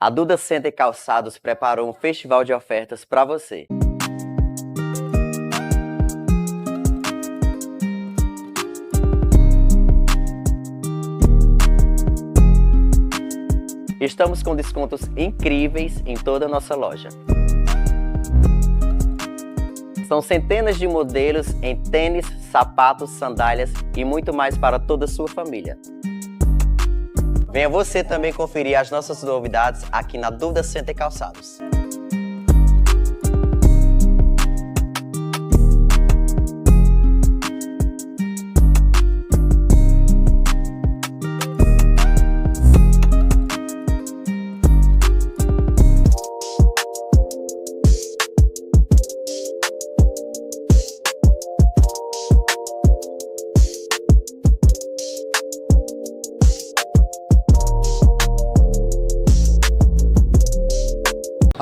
A Duda Center Calçados preparou um festival de ofertas para você. Estamos com descontos incríveis em toda a nossa loja. São centenas de modelos em tênis, sapatos, sandálias e muito mais para toda a sua família. Venha você também conferir as nossas novidades aqui na Duda Center Calçados.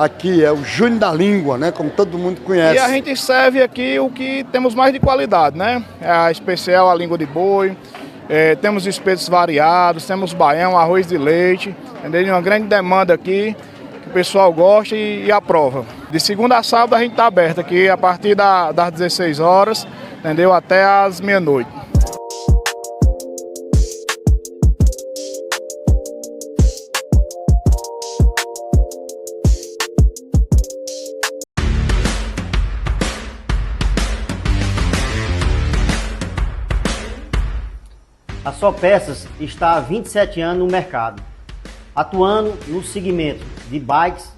Aqui é o Júnior da Língua, né? Como todo mundo conhece. E a gente serve aqui o que temos mais de qualidade, né? É a especial, a língua de boi, temos espetos variados, temos baião, arroz de leite, entendeu? Uma grande demanda aqui, que o pessoal gosta e aprova. De segunda a sábado a gente está aberto aqui a partir das 16 horas, entendeu? Até as meia-noite. A Só Peças está há 27 anos no mercado, atuando no segmento de bikes,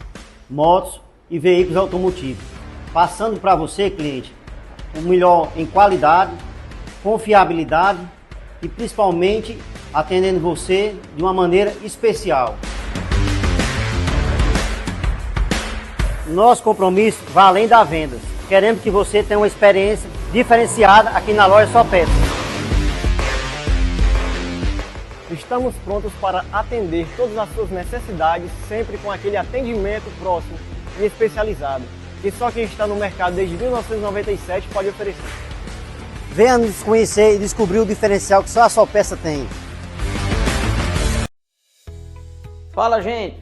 motos e veículos automotivos, passando para você, cliente, o melhor em qualidade, confiabilidade e principalmente atendendo você de uma maneira especial. Nosso compromisso vai além das vendas. Queremos que você tenha uma experiência diferenciada aqui na loja Só Peças. Estamos prontos para atender todas as suas necessidades, sempre com aquele atendimento próximo e especializado, que só quem está no mercado desde 1997 pode oferecer. Venha nos conhecer e descobrir o diferencial que só a Só Peça tem. Fala, gente!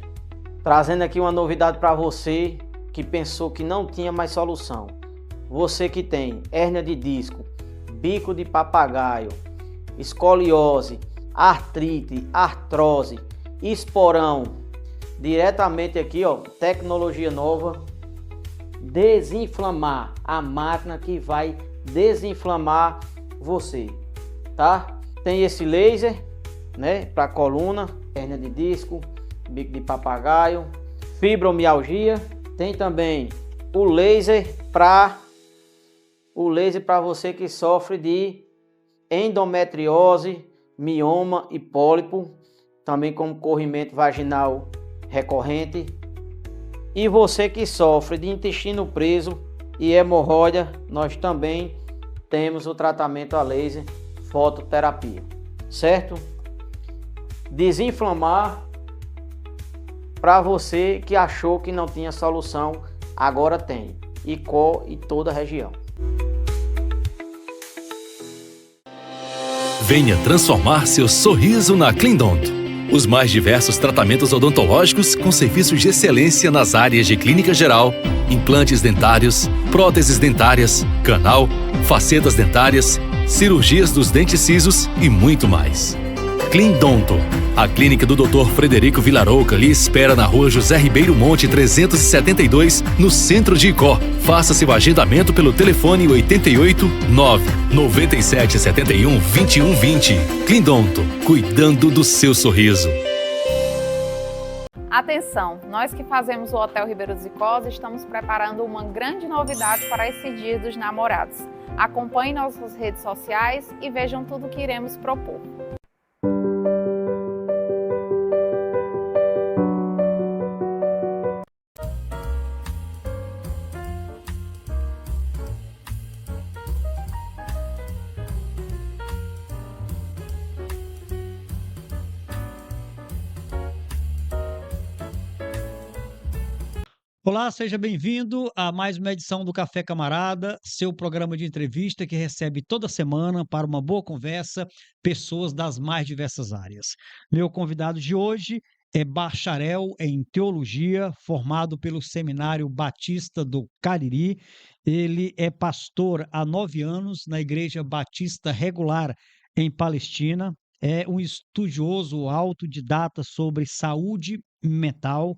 Trazendo aqui uma novidade para você que pensou que não tinha mais solução. Você que tem hérnia de disco, bico de papagaio, escoliose, artrite, artrose, esporão, diretamente aqui, ó, tecnologia nova, desinflamar, a máquina que vai desinflamar você, tá? Tem esse laser, né, para coluna, hérnia de disco, bico de papagaio, fibromialgia, tem também o laser para você que sofre de endometriose, mioma e pólipo, também como corrimento vaginal recorrente. E você que sofre de intestino preso e hemorroida, nós também temos o tratamento a laser fototerapia, certo? Desinflamar para você que achou que não tinha solução, agora tem. Icó e toda a região. Venha transformar seu sorriso na Cleandonto. Os mais diversos tratamentos odontológicos com serviços de excelência nas áreas de clínica geral, implantes dentários, próteses dentárias, canal, facetas dentárias, cirurgias dos dentes cisos e muito mais. Cleandonto. A clínica do Dr. Frederico Vilarouca lhe espera na rua José Ribeiro Monte 372, no centro de Icó. Faça seu agendamento pelo telefone 88 9 97 71 21 20. Cleandonto, cuidando do seu sorriso. Atenção, nós que fazemos o Hotel Ribeiro dos Icós estamos preparando uma grande novidade para esse Dia dos Namorados. Acompanhem nossas redes sociais e vejam tudo o que iremos propor. Olá, seja bem-vindo a mais uma edição do Café Camarada, seu programa de entrevista que recebe toda semana para uma boa conversa pessoas das mais diversas áreas. Meu convidado de hoje é bacharel em teologia, formado pelo Seminário Batista do Cariri. Ele é pastor há 9 anos na Igreja Batista Regular em Palestina. É um estudioso autodidata sobre saúde mental,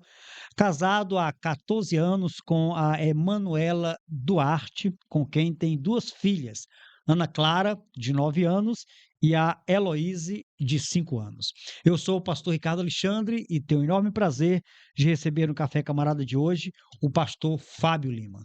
casado há 14 anos com a Emanuela Duarte, com quem tem 2 filhas, Ana Clara, de 9 anos, e a Heloíse, de 5 anos. Eu sou o pastor Ricardo Alexandre e tenho o enorme prazer de receber no Café Camarada de hoje o pastor Fábio Lima.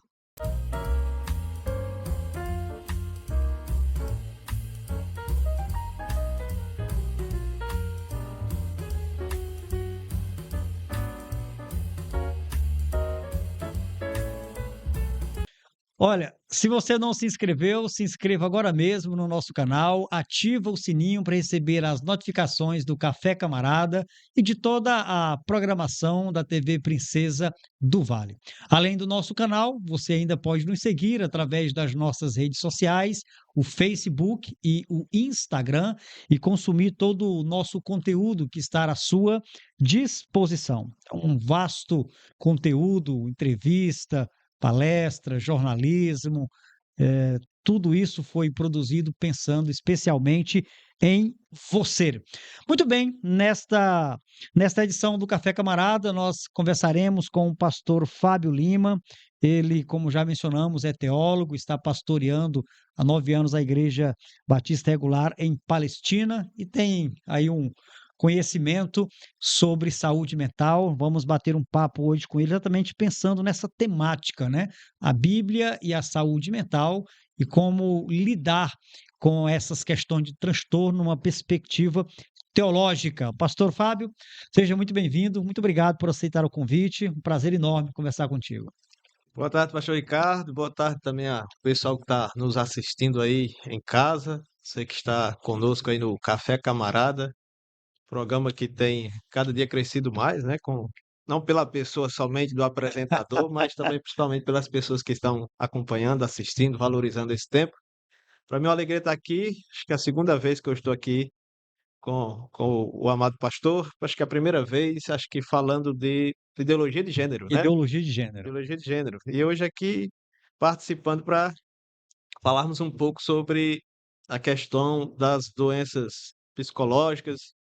Olha, se você não se inscreveu, se inscreva agora mesmo no nosso canal, ativa o sininho para receber as notificações do Café Camarada e de toda a programação da TV Princesa do Vale. Além do nosso canal, você ainda pode nos seguir através das nossas redes sociais, o Facebook e o Instagram, e consumir todo o nosso conteúdo que está à sua disposição. Um vasto conteúdo, entrevista, palestra, jornalismo, tudo isso foi produzido pensando especialmente em você. Muito bem, nesta edição do Café Camarada, nós conversaremos com o pastor Fábio Lima. Ele, como já mencionamos, é teólogo, está pastoreando há 9 anos a Igreja Batista Regular em Palestina e tem aí um conhecimento sobre saúde mental. Vamos bater um papo hoje com ele, exatamente pensando nessa temática, né? A Bíblia e a saúde mental e como lidar com essas questões de transtorno numa perspectiva teológica. Pastor Fábio, seja muito bem-vindo, muito obrigado por aceitar o convite, um prazer enorme conversar contigo. Boa tarde, pastor Ricardo. Boa tarde também ao pessoal que está nos assistindo aí em casa. Você que está conosco aí no Café Camarada. Programa que tem cada dia crescido mais, né? Não pela pessoa somente do apresentador, mas também principalmente pelas pessoas que estão acompanhando, assistindo, valorizando esse tempo. Para mim é uma alegria estar aqui. Acho que é a segunda vez que eu estou aqui com o amado pastor. Acho que é a primeira vez, acho que falando de ideologia de gênero, né? Ideologia de gênero. Ideologia de gênero. E hoje aqui participando para falarmos um pouco sobre a questão das doenças psicológicas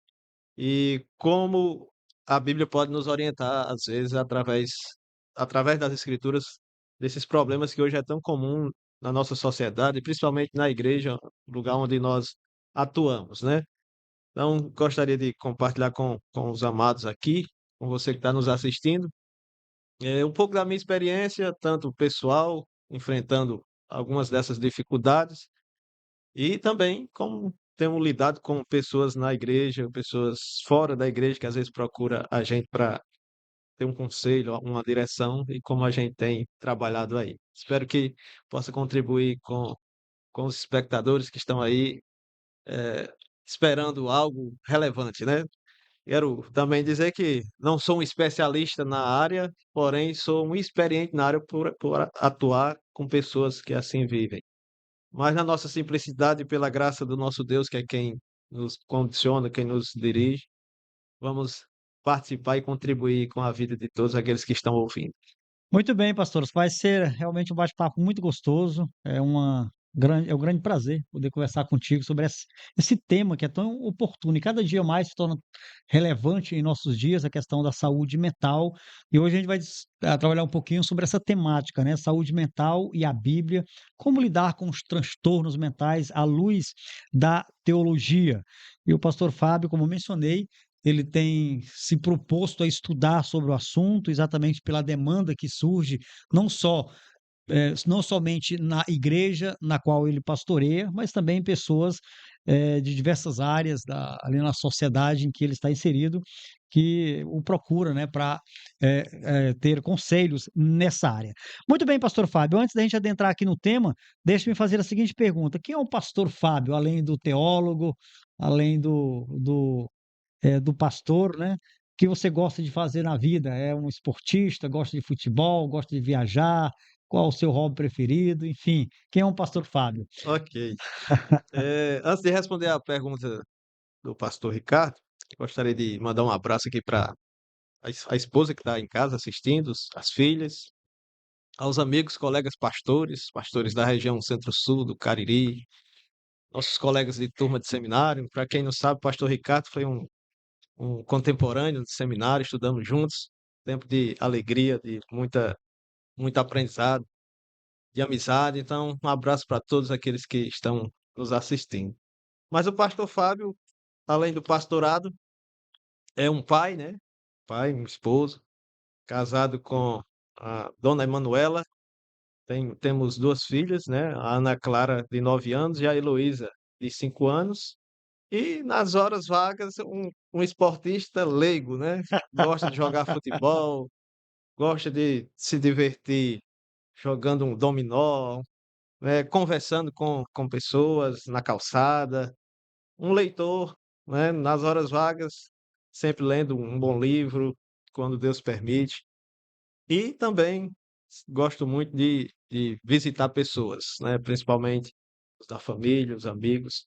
e como a Bíblia pode nos orientar, às vezes, através das Escrituras, desses problemas que hoje é tão comum na nossa sociedade, principalmente na igreja, lugar onde nós atuamos, né? Então, gostaria de compartilhar com os amados aqui, com você que está nos assistindo, um pouco da minha experiência, tanto pessoal, enfrentando algumas dessas dificuldades, e também como temos lidado com pessoas na igreja, pessoas fora da igreja que às vezes procura a gente para ter um conselho, uma direção e como a gente tem trabalhado aí. Espero que possa contribuir com os espectadores que estão aí esperando algo relevante, né? Quero também dizer que não sou um especialista na área, porém sou um experiente na área por atuar com pessoas que assim vivem. Mas na nossa simplicidade, pela graça do nosso Deus, que é quem nos condiciona, quem nos dirige, vamos participar e contribuir com a vida de todos aqueles que estão ouvindo. Muito bem, pastor. Vai ser realmente um bate-papo muito gostoso. É um grande prazer poder conversar contigo sobre esse tema que é tão oportuno e cada dia mais se torna relevante em nossos dias, a questão da saúde mental. E hoje a gente vai trabalhar um pouquinho sobre essa temática, né? Saúde mental e a Bíblia, como lidar com os transtornos mentais à luz da teologia. E o pastor Fábio, como eu mencionei, ele tem se proposto a estudar sobre o assunto, exatamente pela demanda que surge, não só não somente na igreja na qual ele pastoreia, mas também pessoas de diversas áreas ali na sociedade em que ele está inserido, que o procura, né, para ter conselhos nessa área. Muito bem, pastor Fábio, antes da gente adentrar aqui no tema, deixe-me fazer a seguinte pergunta: quem é o pastor Fábio, além do teólogo, além do pastor, né? O que você gosta de fazer na vida? É um esportista, gosta de futebol, gosta de viajar? Qual o seu hobby preferido? Enfim, quem é um pastor Fábio? Ok. Antes de responder a pergunta do pastor Ricardo, gostaria de mandar um abraço aqui para a esposa que está em casa assistindo, as filhas, aos amigos, colegas pastores, pastores da região Centro-Sul, do Cariri, nossos colegas de turma de seminário. Para quem não sabe, o pastor Ricardo foi um contemporâneo de seminário, estudamos juntos, tempo de alegria, de muito aprendizado, de amizade. Então, um abraço para todos aqueles que estão nos assistindo. Mas o pastor Fábio, além do pastorado, é um pai, né? Pai, um esposo, casado com a dona Emanuela. Temos duas filhas, né? A Ana Clara, de 9 anos, e a Heloísa, de 5 anos. E nas horas vagas, um esportista leigo, né? Gosta de jogar futebol, gosta de se divertir jogando um dominó, né? Conversando com pessoas na calçada. Um leitor, né? Nas horas vagas, sempre lendo um bom livro, quando Deus permite. E também gosto muito de visitar pessoas, né? Principalmente os da família, os amigos.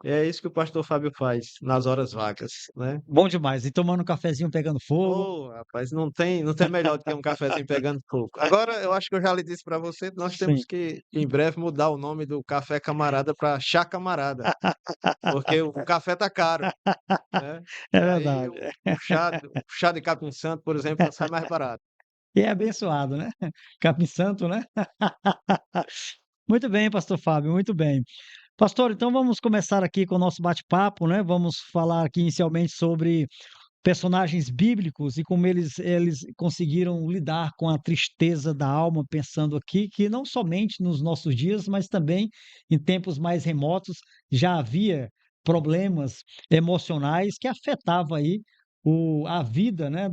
E é isso que o pastor Fábio faz nas horas vagas, né? Bom demais. E tomando um cafezinho pegando fogo. Oh, rapaz, não tem melhor do que um cafezinho pegando fogo. Agora, eu acho que eu já lhe disse para você, nós temos Sim. que, em breve, mudar o nome do Café Camarada para Chá Camarada, porque o café tá caro, né? É E aí verdade. o chá de capim santo, por exemplo, sai mais barato. E é abençoado, né? Capim Santo, né? Muito bem, pastor Fábio, muito bem. Pastor, então vamos começar aqui com o nosso bate-papo, né? Vamos falar aqui inicialmente sobre personagens bíblicos e como eles conseguiram lidar com a tristeza da alma, pensando aqui que não somente nos nossos dias, mas também em tempos mais remotos já havia problemas emocionais que afetavam aí a vida, né,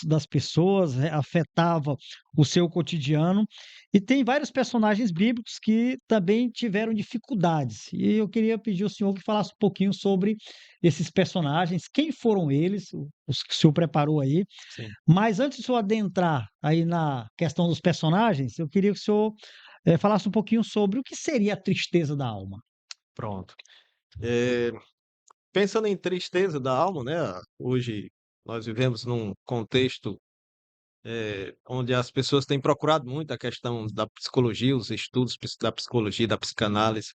das pessoas, afetava o seu cotidiano. E tem vários personagens bíblicos que também tiveram dificuldades. E eu queria pedir ao senhor que falasse um pouquinho sobre esses personagens, quem foram eles, os que o senhor preparou aí. Sim. Mas antes de o senhor adentrar aí na questão dos personagens, eu queria que o senhor falasse um pouquinho sobre o que seria a tristeza da alma. Pronto. Eh, Pensando em tristeza da alma, né? Hoje nós vivemos num contexto onde as pessoas têm procurado muito a questão da psicologia, os estudos da psicologia, da psicanálise.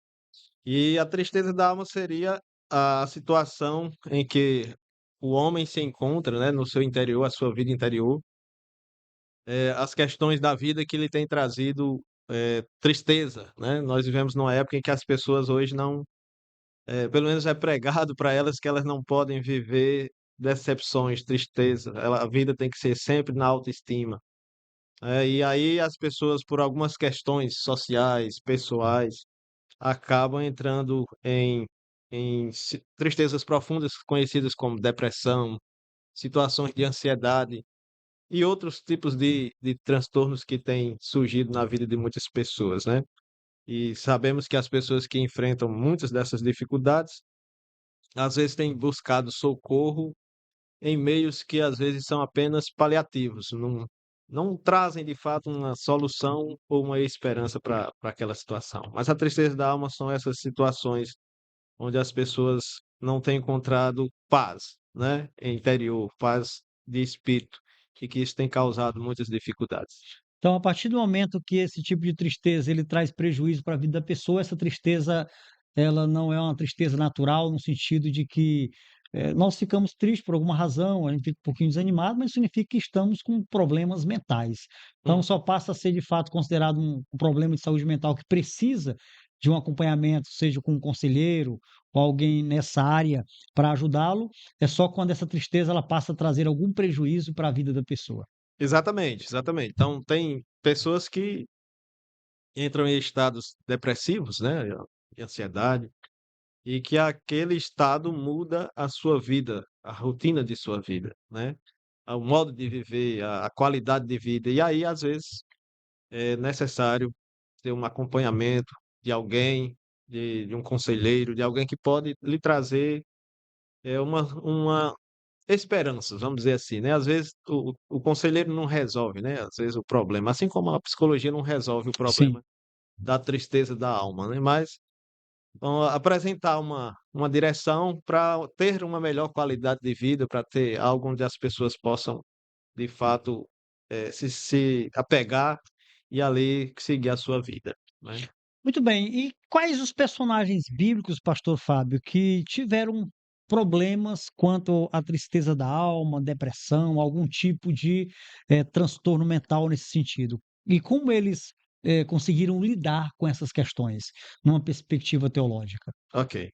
E a tristeza da alma seria a situação em que o homem se encontra, né, no seu interior, a sua vida interior, as questões da vida que lhe têm trazido tristeza, né? Nós vivemos numa época em que as pessoas hoje não, pelo menos é pregado para elas que elas não podem viver decepções, tristeza. A vida tem que ser sempre na autoestima. E aí as pessoas, por algumas questões sociais, pessoais, acabam entrando em tristezas profundas, conhecidas como depressão, situações de ansiedade e outros tipos de transtornos que têm surgido na vida de muitas pessoas, né? E sabemos que as pessoas que enfrentam muitas dessas dificuldades, às vezes têm buscado socorro em meios que às vezes são apenas paliativos, não trazem de fato uma solução ou uma esperança para aquela situação. Mas a tristeza da alma são essas situações onde as pessoas não têm encontrado paz, né, interior, paz de espírito, e que isso tem causado muitas dificuldades. Então, a partir do momento que esse tipo de tristeza ele traz prejuízo para a vida da pessoa, essa tristeza ela não é uma tristeza natural, no sentido de que nós ficamos tristes por alguma razão, a gente fica um pouquinho desanimado, mas significa que estamos com problemas mentais. Então, Hum. só passa a ser de fato considerado um problema de saúde mental que precisa de um acompanhamento, seja com um conselheiro ou alguém nessa área para ajudá-lo, é só quando essa tristeza ela passa a trazer algum prejuízo para a vida da pessoa. Exatamente, exatamente. Então, tem pessoas que entram em estados depressivos, né, de ansiedade, e que aquele estado muda a sua vida, a rotina de sua vida, né? O modo de viver, a qualidade de vida. E aí, às vezes, é necessário ter um acompanhamento de alguém, de um conselheiro, de alguém que pode lhe trazer uma esperança, vamos dizer assim, né? Às vezes o conselheiro não resolve, né? Às vezes o problema, assim como a psicologia não resolve o Sim. problema da tristeza da alma, né? Mas apresentar uma direção para ter uma melhor qualidade de vida, para ter algo onde as pessoas possam de fato, se apegar e ali seguir a sua vida, né. Muito bem. E quais os personagens bíblicos, pastor Fábio, que tiveram problemas quanto à tristeza da alma, depressão, algum tipo de, transtorno mental nesse sentido? E como eles, conseguiram lidar com essas questões, numa perspectiva teológica? Ok.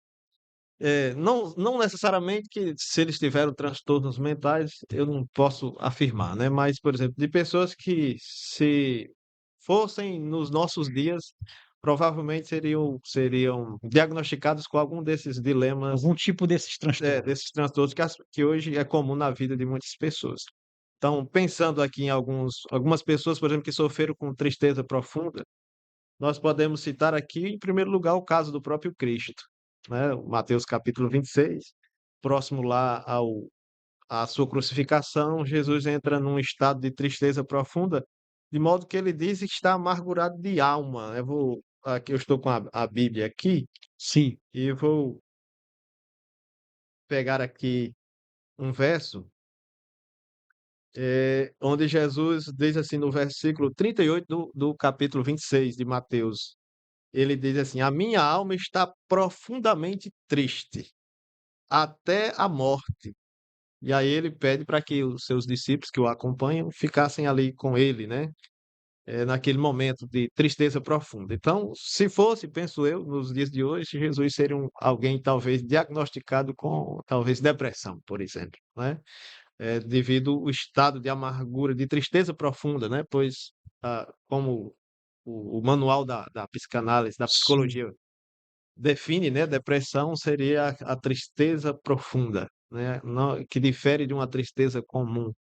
Não necessariamente que se eles tiveram transtornos mentais, eu não posso afirmar, né, mas, por exemplo, de pessoas que se fossem nos nossos dias, provavelmente seriam diagnosticados com algum desses dilemas, Algum tipo desses transtornos? desses transtornos que hoje é comum na vida de muitas pessoas. Então, pensando aqui em algumas pessoas, por exemplo, que sofreram com tristeza profunda, nós podemos citar aqui, em primeiro lugar, o caso do próprio Cristo, né? Mateus capítulo 26, próximo lá à sua crucificação, Jesus entra num estado de tristeza profunda, de modo que ele diz que está amargurado de alma. Aqui eu estou com a Bíblia aqui, Sim. e eu vou pegar aqui um verso, onde Jesus diz assim no versículo 38 do capítulo 26 de Mateus. Ele diz assim: "A minha alma está profundamente triste, até a morte". E aí ele pede para que os seus discípulos que o acompanham ficassem ali com ele, né, naquele momento de tristeza profunda. Então, se fosse, penso eu, nos dias de hoje, Jesus seria alguém talvez diagnosticado com talvez depressão, por exemplo, né, devido ao estado de amargura, de tristeza profunda, né, pois, como o manual da psicanálise, da Sim. psicologia define, né, depressão seria a tristeza profunda, né, que difere de uma tristeza comum,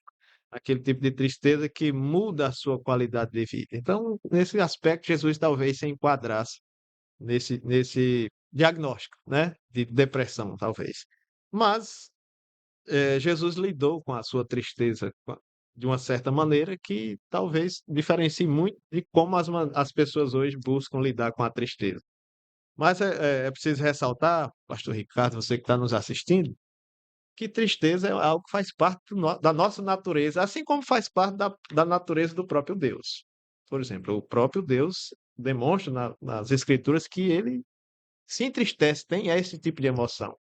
aquele tipo de tristeza que muda a sua qualidade de vida. Então, nesse aspecto, Jesus talvez se enquadrasse nesse diagnóstico, né, de depressão, talvez. Mas Jesus lidou com a sua tristeza de uma certa maneira que talvez diferencie muito de como as pessoas hoje buscam lidar com a tristeza. Mas é preciso ressaltar, pastor Ricardo, você que está nos assistindo, que tristeza é algo que faz parte da nossa natureza, assim como faz parte da natureza do próprio Deus. Por exemplo, o próprio Deus demonstra nas Escrituras que ele se entristece, tem esse tipo de emoção.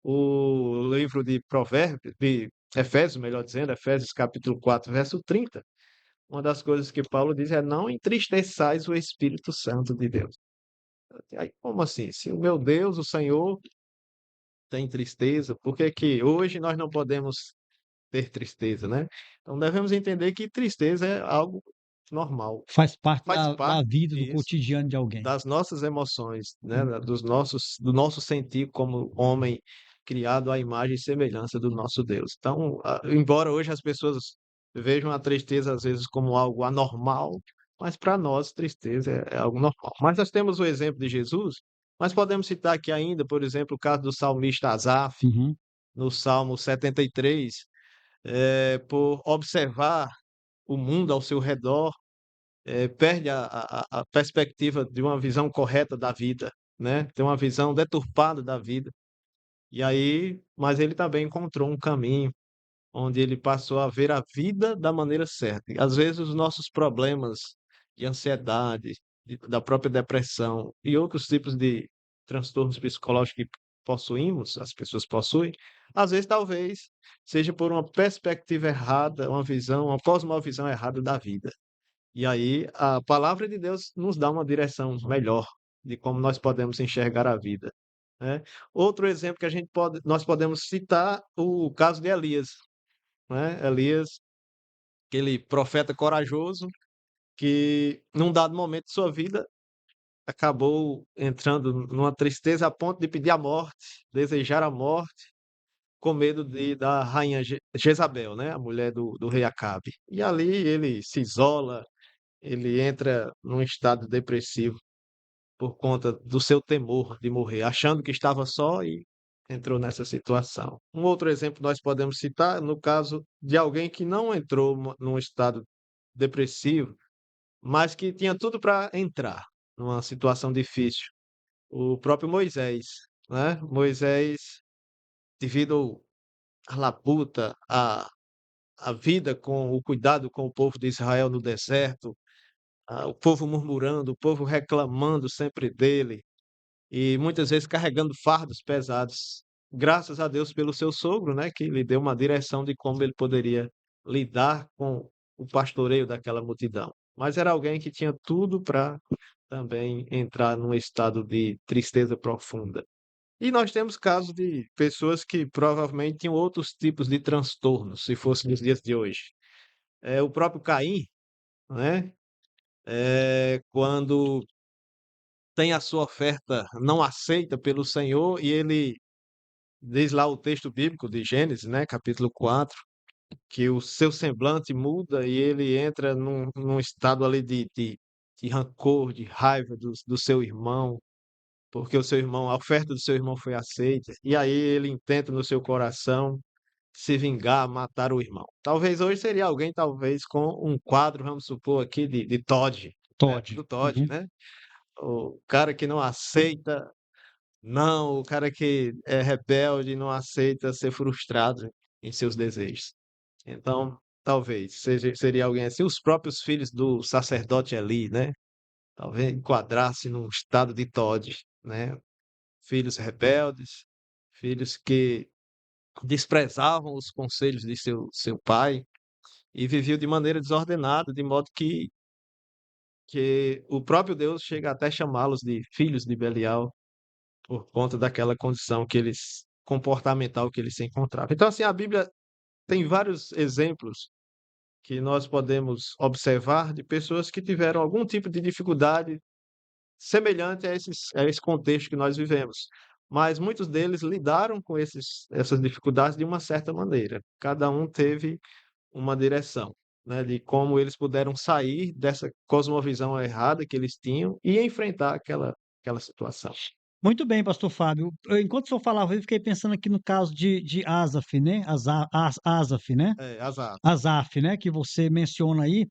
O livro de Provérbios, de Efésios, melhor dizendo, Efésios capítulo 4, verso 30, uma das coisas que Paulo diz é: não entristeçais o Espírito Santo de Deus. Aí, como assim? Se o meu Deus, o Senhor, tem tristeza, por que que hoje nós não podemos ter tristeza, né? Então devemos entender que tristeza é algo normal, Faz parte faz da parte vida, do disso, cotidiano de alguém. das nossas emoções, né? Do nosso sentir como homem criado à imagem e semelhança do nosso Deus. Então, embora hoje as pessoas vejam a tristeza às vezes como algo anormal, mas para nós tristeza é algo normal. Mas nós temos o exemplo de Jesus, mas podemos citar aqui ainda, por exemplo, o caso do salmista Asaf, Uhum. no Salmo 73, por observar o mundo ao seu redor, perde a perspectiva de uma visão correta da vida, né? Tem uma visão deturpada da vida. E aí, mas ele também encontrou um caminho onde ele passou a ver a vida da maneira certa. E às vezes os nossos problemas de ansiedade, da própria depressão e outros tipos de transtornos psicológicos que possuímos, as pessoas possuem, às vezes talvez seja por uma perspectiva errada, uma cosmovisão errada da vida. E aí a palavra de Deus nos dá uma direção melhor de como nós podemos enxergar a vida, né? Outro exemplo que nós podemos citar o caso de Elias, né? Elias, aquele profeta corajoso que num dado momento de sua vida acabou entrando numa tristeza a ponto de pedir a morte, desejar a morte, com medo da rainha Jezabel, né? A mulher do rei Acabe. E ali ele se isola, ele entra num estado depressivo por conta do seu temor de morrer, achando que estava só e entrou nessa situação. Um outro exemplo nós podemos citar no caso de alguém que não entrou num estado depressivo, mas que tinha tudo para entrar numa situação difícil. O próprio Moisés, né? Moisés, devido à labuta, a vida com o cuidado com o povo de Israel no deserto, o povo murmurando, o povo reclamando sempre dele e muitas vezes carregando fardos pesados. Graças a Deus pelo seu sogro, né, que lhe deu uma direção de como ele poderia lidar com o pastoreio daquela multidão. Mas era alguém que tinha tudo para também entrar num estado de tristeza profunda. E nós temos casos de pessoas que provavelmente tinham outros tipos de transtornos, se fosse nos dias de hoje. O próprio Caim, né? Quando tem a sua oferta não aceita pelo Senhor e ele diz lá o texto bíblico de Gênesis, né, capítulo 4, que o seu semblante muda e ele entra num estado ali de rancor, de raiva do seu irmão, porque o seu irmão, a oferta do seu irmão foi aceita, e aí ele intenta no seu coração se vingar, matar o irmão. Talvez hoje seria alguém, talvez, com um quadro, vamos supor aqui, de Todd, né? Todd. Do Todd, Uhum. né? O cara que não aceita, não, o cara que é rebelde, não aceita ser frustrado em seus desejos. Então, talvez seria alguém assim. Os próprios filhos do sacerdote Eli, né? Talvez enquadrasse num estado de Todd, né? Filhos rebeldes, filhos que desprezavam os conselhos de seu pai e viviam de maneira desordenada, de modo que o próprio Deus chega até chamá-los de filhos de Belial por conta daquela condição comportamental que eles se encontravam. Então, assim, a Bíblia tem vários exemplos que nós podemos observar de pessoas que tiveram algum tipo de dificuldade semelhante a esse contexto que nós vivemos. Mas muitos deles lidaram com essas dificuldades de uma certa maneira. Cada um teve uma direção, né, de como eles puderam sair dessa cosmovisão errada que eles tinham e enfrentar aquela situação. Muito bem, pastor Fábio. Enquanto o senhor falava, eu fiquei pensando aqui no caso de Asaf, né? Asaf, né? Azar. Asaf, né? Que você menciona aí,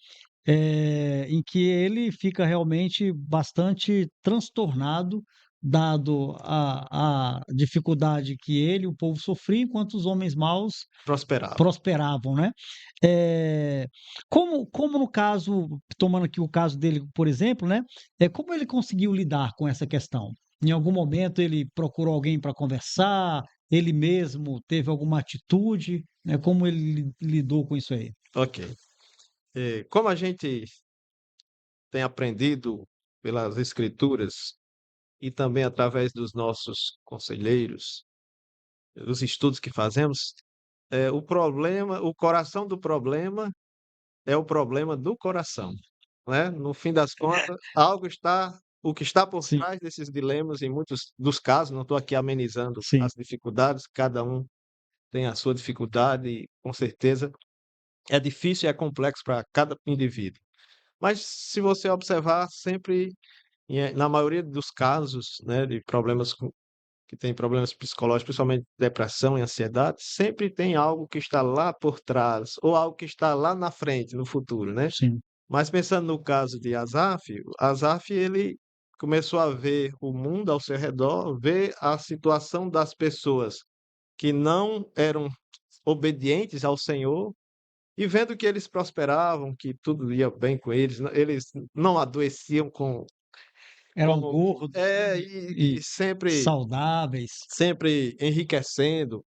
em que ele fica realmente bastante transtornado, dado a dificuldade que ele e o povo sofriam, enquanto os homens maus Prosperava. prosperavam, né? Eh, como no caso, tomando aqui o caso dele, por exemplo, né? Como ele conseguiu lidar com essa questão? Em algum momento ele procurou alguém para conversar, ele mesmo teve alguma atitude, né? Como ele lidou com isso aí? Ok. Como a gente tem aprendido pelas escrituras e também através dos nossos conselheiros, dos estudos que fazemos, o coração do problema é o problema do coração, né? No fim das contas, o que está por Sim, trás desses dilemas, em muitos dos casos, não estou aqui amenizando sim. as dificuldades, cada um tem a sua dificuldade, e, com certeza é difícil e é complexo para cada indivíduo. Mas se você observar, sempre, na maioria dos casos, né, de problemas que tem problemas psicológicos, principalmente depressão e ansiedade, sempre tem algo que está lá por trás, ou algo que está lá na frente, no futuro, né? Sim. Mas pensando no caso de Asaf ele começou a ver o mundo ao seu redor, ver a situação das pessoas que não eram obedientes ao Senhor e vendo que eles prosperavam, que tudo ia bem com eles, eles não adoeciam Eram como gordos e e sempre saudáveis. sempre enriquecendo,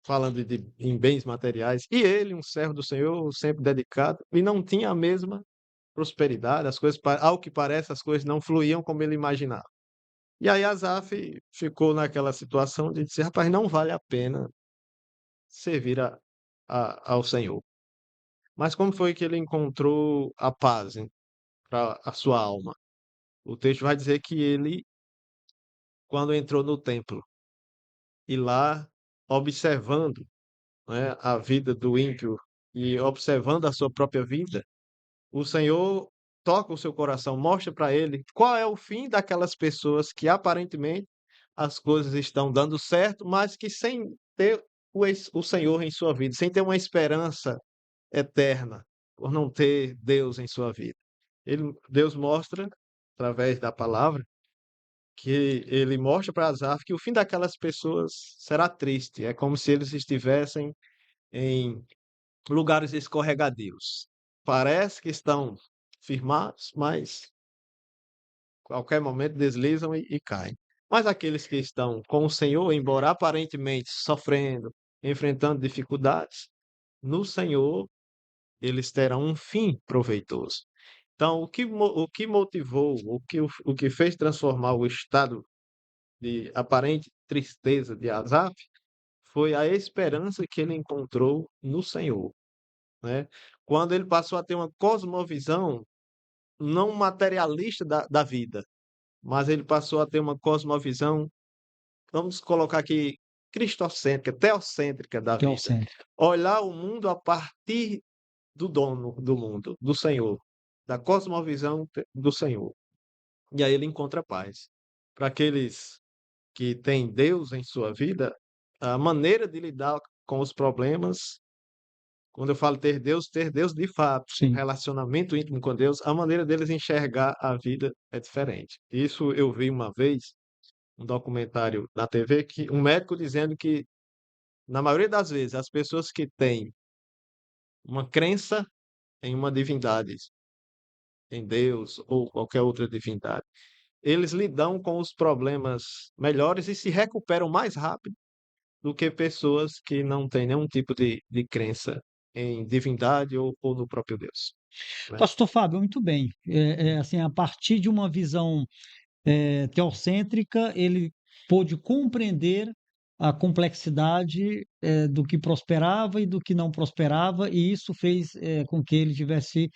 falando em bens materiais. E ele, um servo do Senhor, sempre dedicado, e não tinha a mesma prosperidade, as coisas, ao que parece, as coisas não fluíam como ele imaginava. E aí Asaf ficou naquela situação de dizer, rapaz, não vale a pena servir ao Senhor. Mas como foi que ele encontrou a paz para a sua alma? O texto vai dizer que ele, quando entrou no templo, e lá, observando, né, a vida do ímpio e observando a sua própria vida, o Senhor toca o seu coração, mostra para ele qual é o fim daquelas pessoas que aparentemente as coisas estão dando certo, mas que sem ter o Senhor em sua vida, sem ter uma esperança eterna, por não ter Deus em sua vida. Deus mostra, através da palavra, que ele mostra para Asaf que o fim daquelas pessoas será triste. É como se eles estivessem em lugares escorregadios. Parece que estão firmados, mas qualquer momento deslizam e caem. Mas aqueles que estão com o Senhor, embora aparentemente sofrendo, enfrentando dificuldades, no Senhor eles terão um fim proveitoso. Então, o que motivou, o que fez transformar o estado de aparente tristeza de Asaf foi a esperança que ele encontrou no Senhor, né? Quando ele passou a ter uma cosmovisão não materialista da vida, mas ele passou a ter uma cosmovisão, vamos colocar aqui, cristocêntrica, teocêntrica da vida. Teocêntrico. Olhar o mundo a partir do dono do mundo, do Senhor, da cosmovisão do Senhor. E aí ele encontra paz. Para aqueles que têm Deus em sua vida, a maneira de lidar com os problemas, quando eu falo ter Deus de fato, um Sim. relacionamento íntimo com Deus, a maneira deles enxergar a vida é diferente. Isso eu vi uma vez, um documentário na TV, que um médico dizendo que, na maioria das vezes, as pessoas que têm uma crença em uma divindade, em Deus ou qualquer outra divindade, eles lidam com os problemas melhores e se recuperam mais rápido do que pessoas que não têm nenhum tipo de crença em divindade ou no próprio Deus, né? Pastor Fábio, muito bem. Assim, a partir de uma visão teocêntrica, ele pôde compreender a complexidade do que prosperava e do que não prosperava, e isso fez com que ele tivesse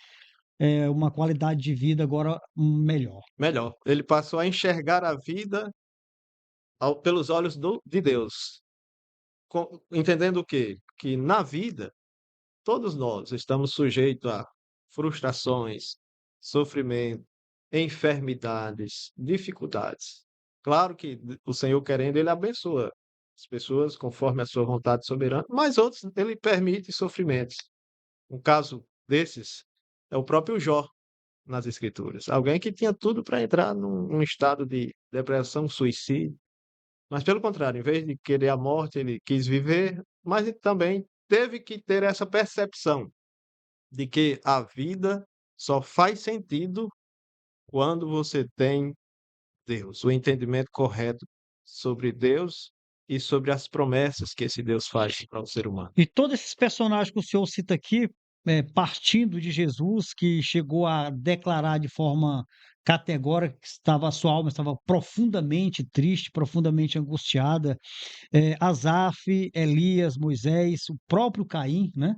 uma qualidade de vida agora melhor. Melhor, ele passou a enxergar a vida pelos olhos de Deus, entendendo o quê? Que na vida todos nós estamos sujeitos a frustrações, sofrimento, enfermidades, dificuldades. Claro que o Senhor querendo, ele abençoa as pessoas conforme a sua vontade soberana, mas outros ele permite sofrimentos. Um caso desses é o próprio Jó nas Escrituras. Alguém que tinha tudo para entrar num estado de depressão, suicídio, mas pelo contrário, em vez de querer a morte, ele quis viver, mas ele também teve que ter essa percepção de que a vida só faz sentido quando você tem Deus, o entendimento correto sobre Deus e sobre as promessas que esse Deus faz para o ser humano. E todos esses personagens que o senhor cita aqui, partindo de Jesus, que chegou a declarar de forma categórica que a sua alma estava profundamente triste, profundamente angustiada, Asaf, Elias, Moisés, o próprio Caim, né?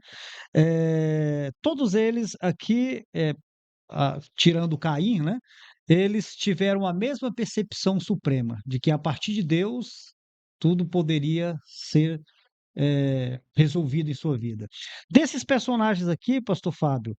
Todos eles aqui, tirando Caim, né? Eles tiveram a mesma percepção suprema de que a partir de Deus tudo poderia ser resolvido em sua vida. Desses personagens aqui, pastor Fábio,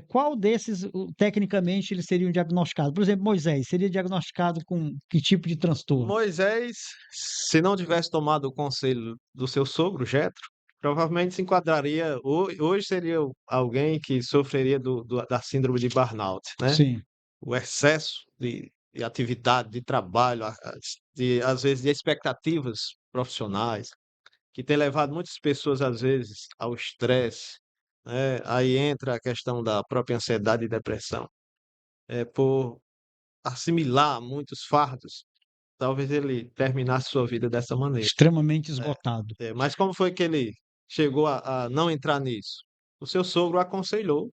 qual desses, tecnicamente, eles seriam diagnosticados? Por exemplo, Moisés seria diagnosticado com que tipo de transtorno? Moisés, se não tivesse tomado o conselho do seu sogro, Jetro, provavelmente se enquadraria, hoje seria alguém que sofreria da síndrome de burnout, né? Sim. O excesso de atividade, de trabalho, às vezes de expectativas profissionais, que tem levado muitas pessoas, às vezes, ao estresse, né? Aí entra a questão da própria ansiedade e depressão. Por assimilar muitos fardos, talvez ele terminasse sua vida dessa maneira. Extremamente esgotado. Mas como foi que ele chegou a não entrar nisso? O seu sogro aconselhou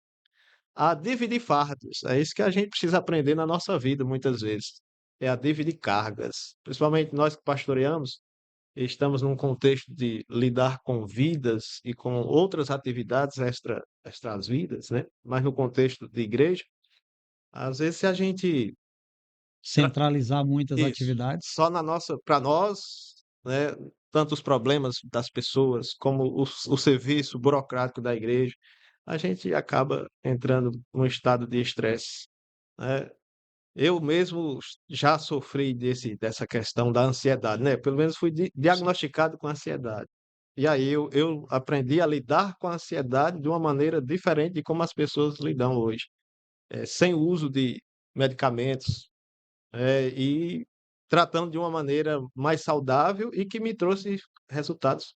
a dividir fardos. É isso que a gente precisa aprender na nossa vida, muitas vezes. É a dividir cargas. Principalmente nós que pastoreamos, estamos num contexto de lidar com vidas e com outras atividades extra as vidas, né? Mas no contexto de igreja, às vezes se a gente Centralizar muitas isso, atividades. só para nós, né, tanto os problemas das pessoas como o serviço burocrático da igreja, a gente acaba entrando num estado de estresse, né? Eu mesmo já sofri dessa questão da ansiedade, né? Pelo menos fui diagnosticado com ansiedade. E aí eu aprendi a lidar com a ansiedade de uma maneira diferente de como as pessoas lidam hoje, sem o uso de medicamentos, e tratando de uma maneira mais saudável e que me trouxe resultados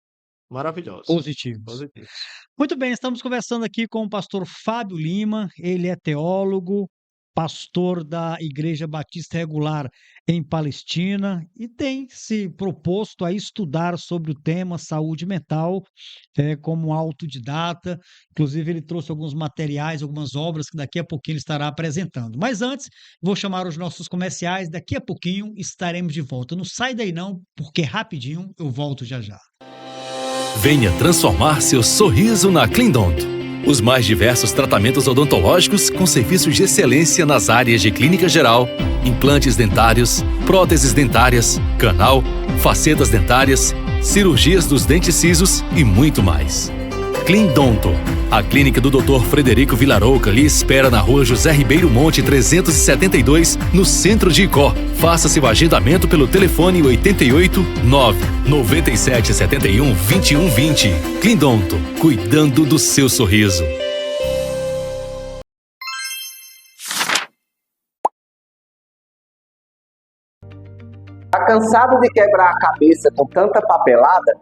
maravilhosos. Positivos. Positivos. Muito bem, estamos conversando aqui com o pastor Fábio Lima, ele é teólogo, pastor da Igreja Batista Regular em Palestina e tem se proposto a estudar sobre o tema saúde mental como autodidata. Inclusive, ele trouxe alguns materiais, algumas obras que daqui a pouquinho ele estará apresentando. Mas antes, vou chamar os nossos comerciais. Daqui a pouquinho estaremos de volta. Não sai daí não, porque rapidinho eu volto já já. Venha transformar seu sorriso na Clindonto. Os mais diversos tratamentos odontológicos com serviços de excelência nas áreas de clínica geral, implantes dentários, próteses dentárias, canal, facetas dentárias, cirurgias dos dentes cisos e muito mais. Clindonto. A clínica do Dr. Frederico Vilarouca lhe espera na rua José Ribeiro Monte 372, no centro de Icó. Faça seu agendamento pelo telefone 88 997 71 2120. Clindonto, cuidando do seu sorriso. Tá cansado de quebrar a cabeça com tanta papelada?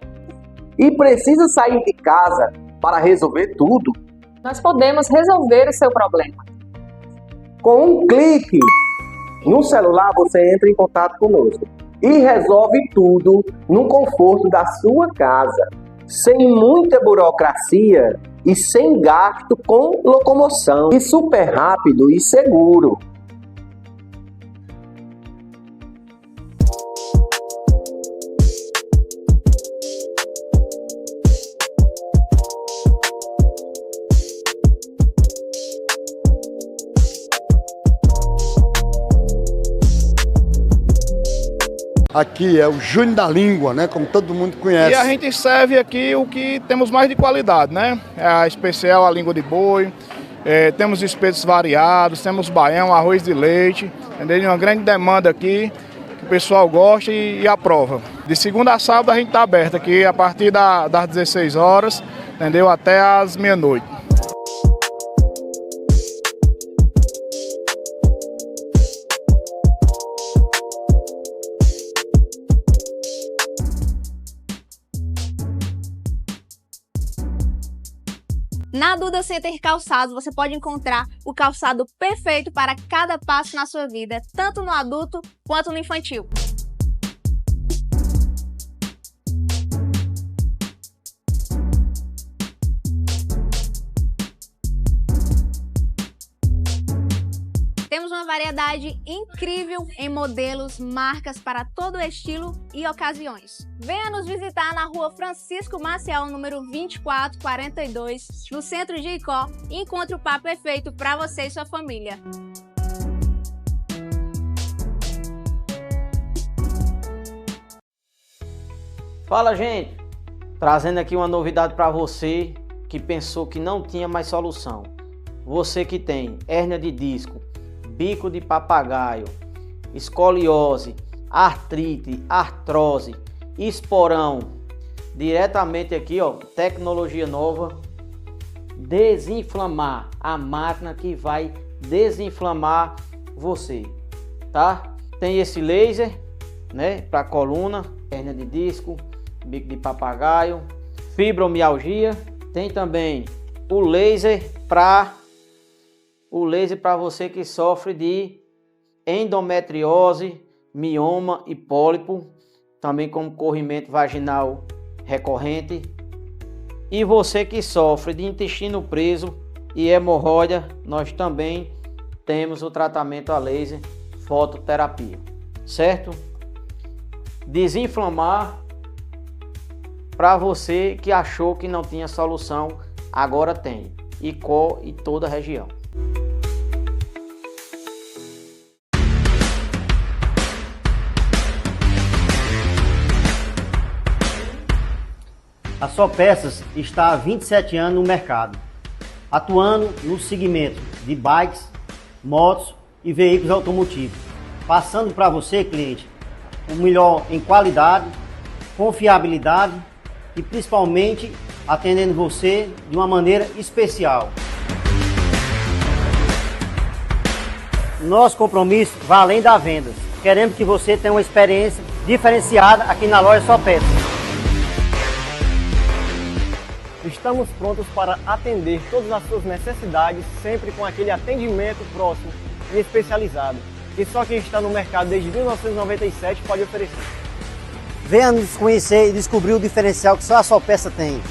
E precisa sair de casa para resolver tudo? Nós podemos resolver o seu problema. Com um clique no celular, você entra em contato conosco e resolve tudo no conforto da sua casa, sem muita burocracia e sem gasto com locomoção, e super rápido e seguro. Aqui é o Júnior da Língua, né? Como todo mundo conhece. E a gente serve aqui o que temos mais de qualidade, né? É a especial, a língua de boi, temos espetos variados, temos baião, arroz de leite, entendeu? Uma grande demanda aqui, que o pessoal gosta e aprova. De segunda a sábado a gente está aberto aqui a partir das 16 horas, entendeu? Até as meia-noite. Na Duda Center Calçados, você pode encontrar o calçado perfeito para cada passo na sua vida, tanto no adulto quanto no infantil. Temos uma variedade incrível em modelos, marcas para todo estilo e ocasiões. Venha nos visitar na rua Francisco Maciel, número 2442, no centro de Icó, e encontre o par perfeito para você e sua família. Fala, gente! Trazendo aqui uma novidade para você que pensou que não tinha mais solução. Você que tem hérnia de disco, bico de papagaio, escoliose, artrite, artrose, esporão, diretamente aqui, ó, tecnologia nova, desinflamar, a máquina que vai desinflamar você, tá? Tem esse laser, né, para coluna, hérnia de disco, bico de papagaio, fibromialgia. Tem também o laser para você que sofre de endometriose, mioma e pólipo, também como corrimento vaginal recorrente. E você que sofre de intestino preso e hemorroida, nós também temos o tratamento a laser fototerapia, certo? Desinflamar para você que achou que não tinha solução, agora tem. Icó e toda a região. A Só Peças está há 27 anos no mercado, atuando no segmento de bikes, motos e veículos automotivos, passando para você, cliente, o melhor em qualidade, confiabilidade e principalmente atendendo você de uma maneira especial. Nosso compromisso vai além da venda. Queremos que você tenha uma experiência diferenciada aqui na loja Só Peças. Estamos prontos para atender todas as suas necessidades, sempre com aquele atendimento próximo e especializado, que só quem está no mercado desde 1997 pode oferecer. Venha nos conhecer e descobrir o diferencial que só a Só Peça tem.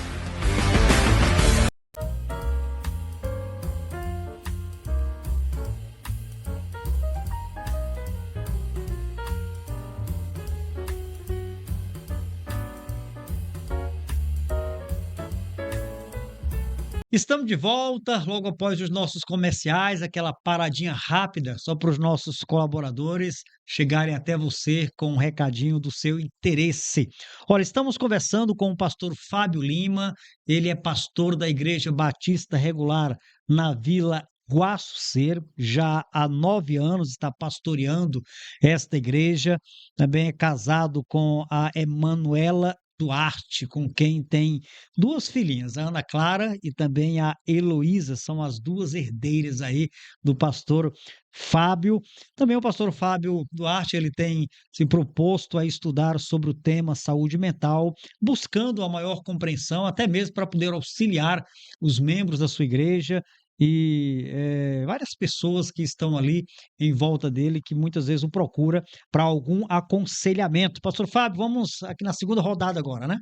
Estamos de volta, logo após os nossos comerciais, aquela paradinha rápida, só para os nossos colaboradores chegarem até você com um recadinho do seu interesse. Olha, estamos conversando com o pastor Fábio Lima, ele é pastor da Igreja Batista Regular na Vila Guaçucer, já há 9 anos está pastoreando esta igreja, também é casado com a Emanuela Duarte, com quem tem 2 filhinhas, a Ana Clara e também a Heloísa, são as 2 herdeiras aí do pastor Fábio. Também o pastor Fábio Duarte, ele tem se proposto a estudar sobre o tema saúde mental, buscando a maior compreensão, até mesmo para poder auxiliar os membros da sua igreja e várias pessoas que estão ali em volta dele, que muitas vezes o procura para algum aconselhamento. Pastor Fábio, vamos aqui na segunda rodada agora, né?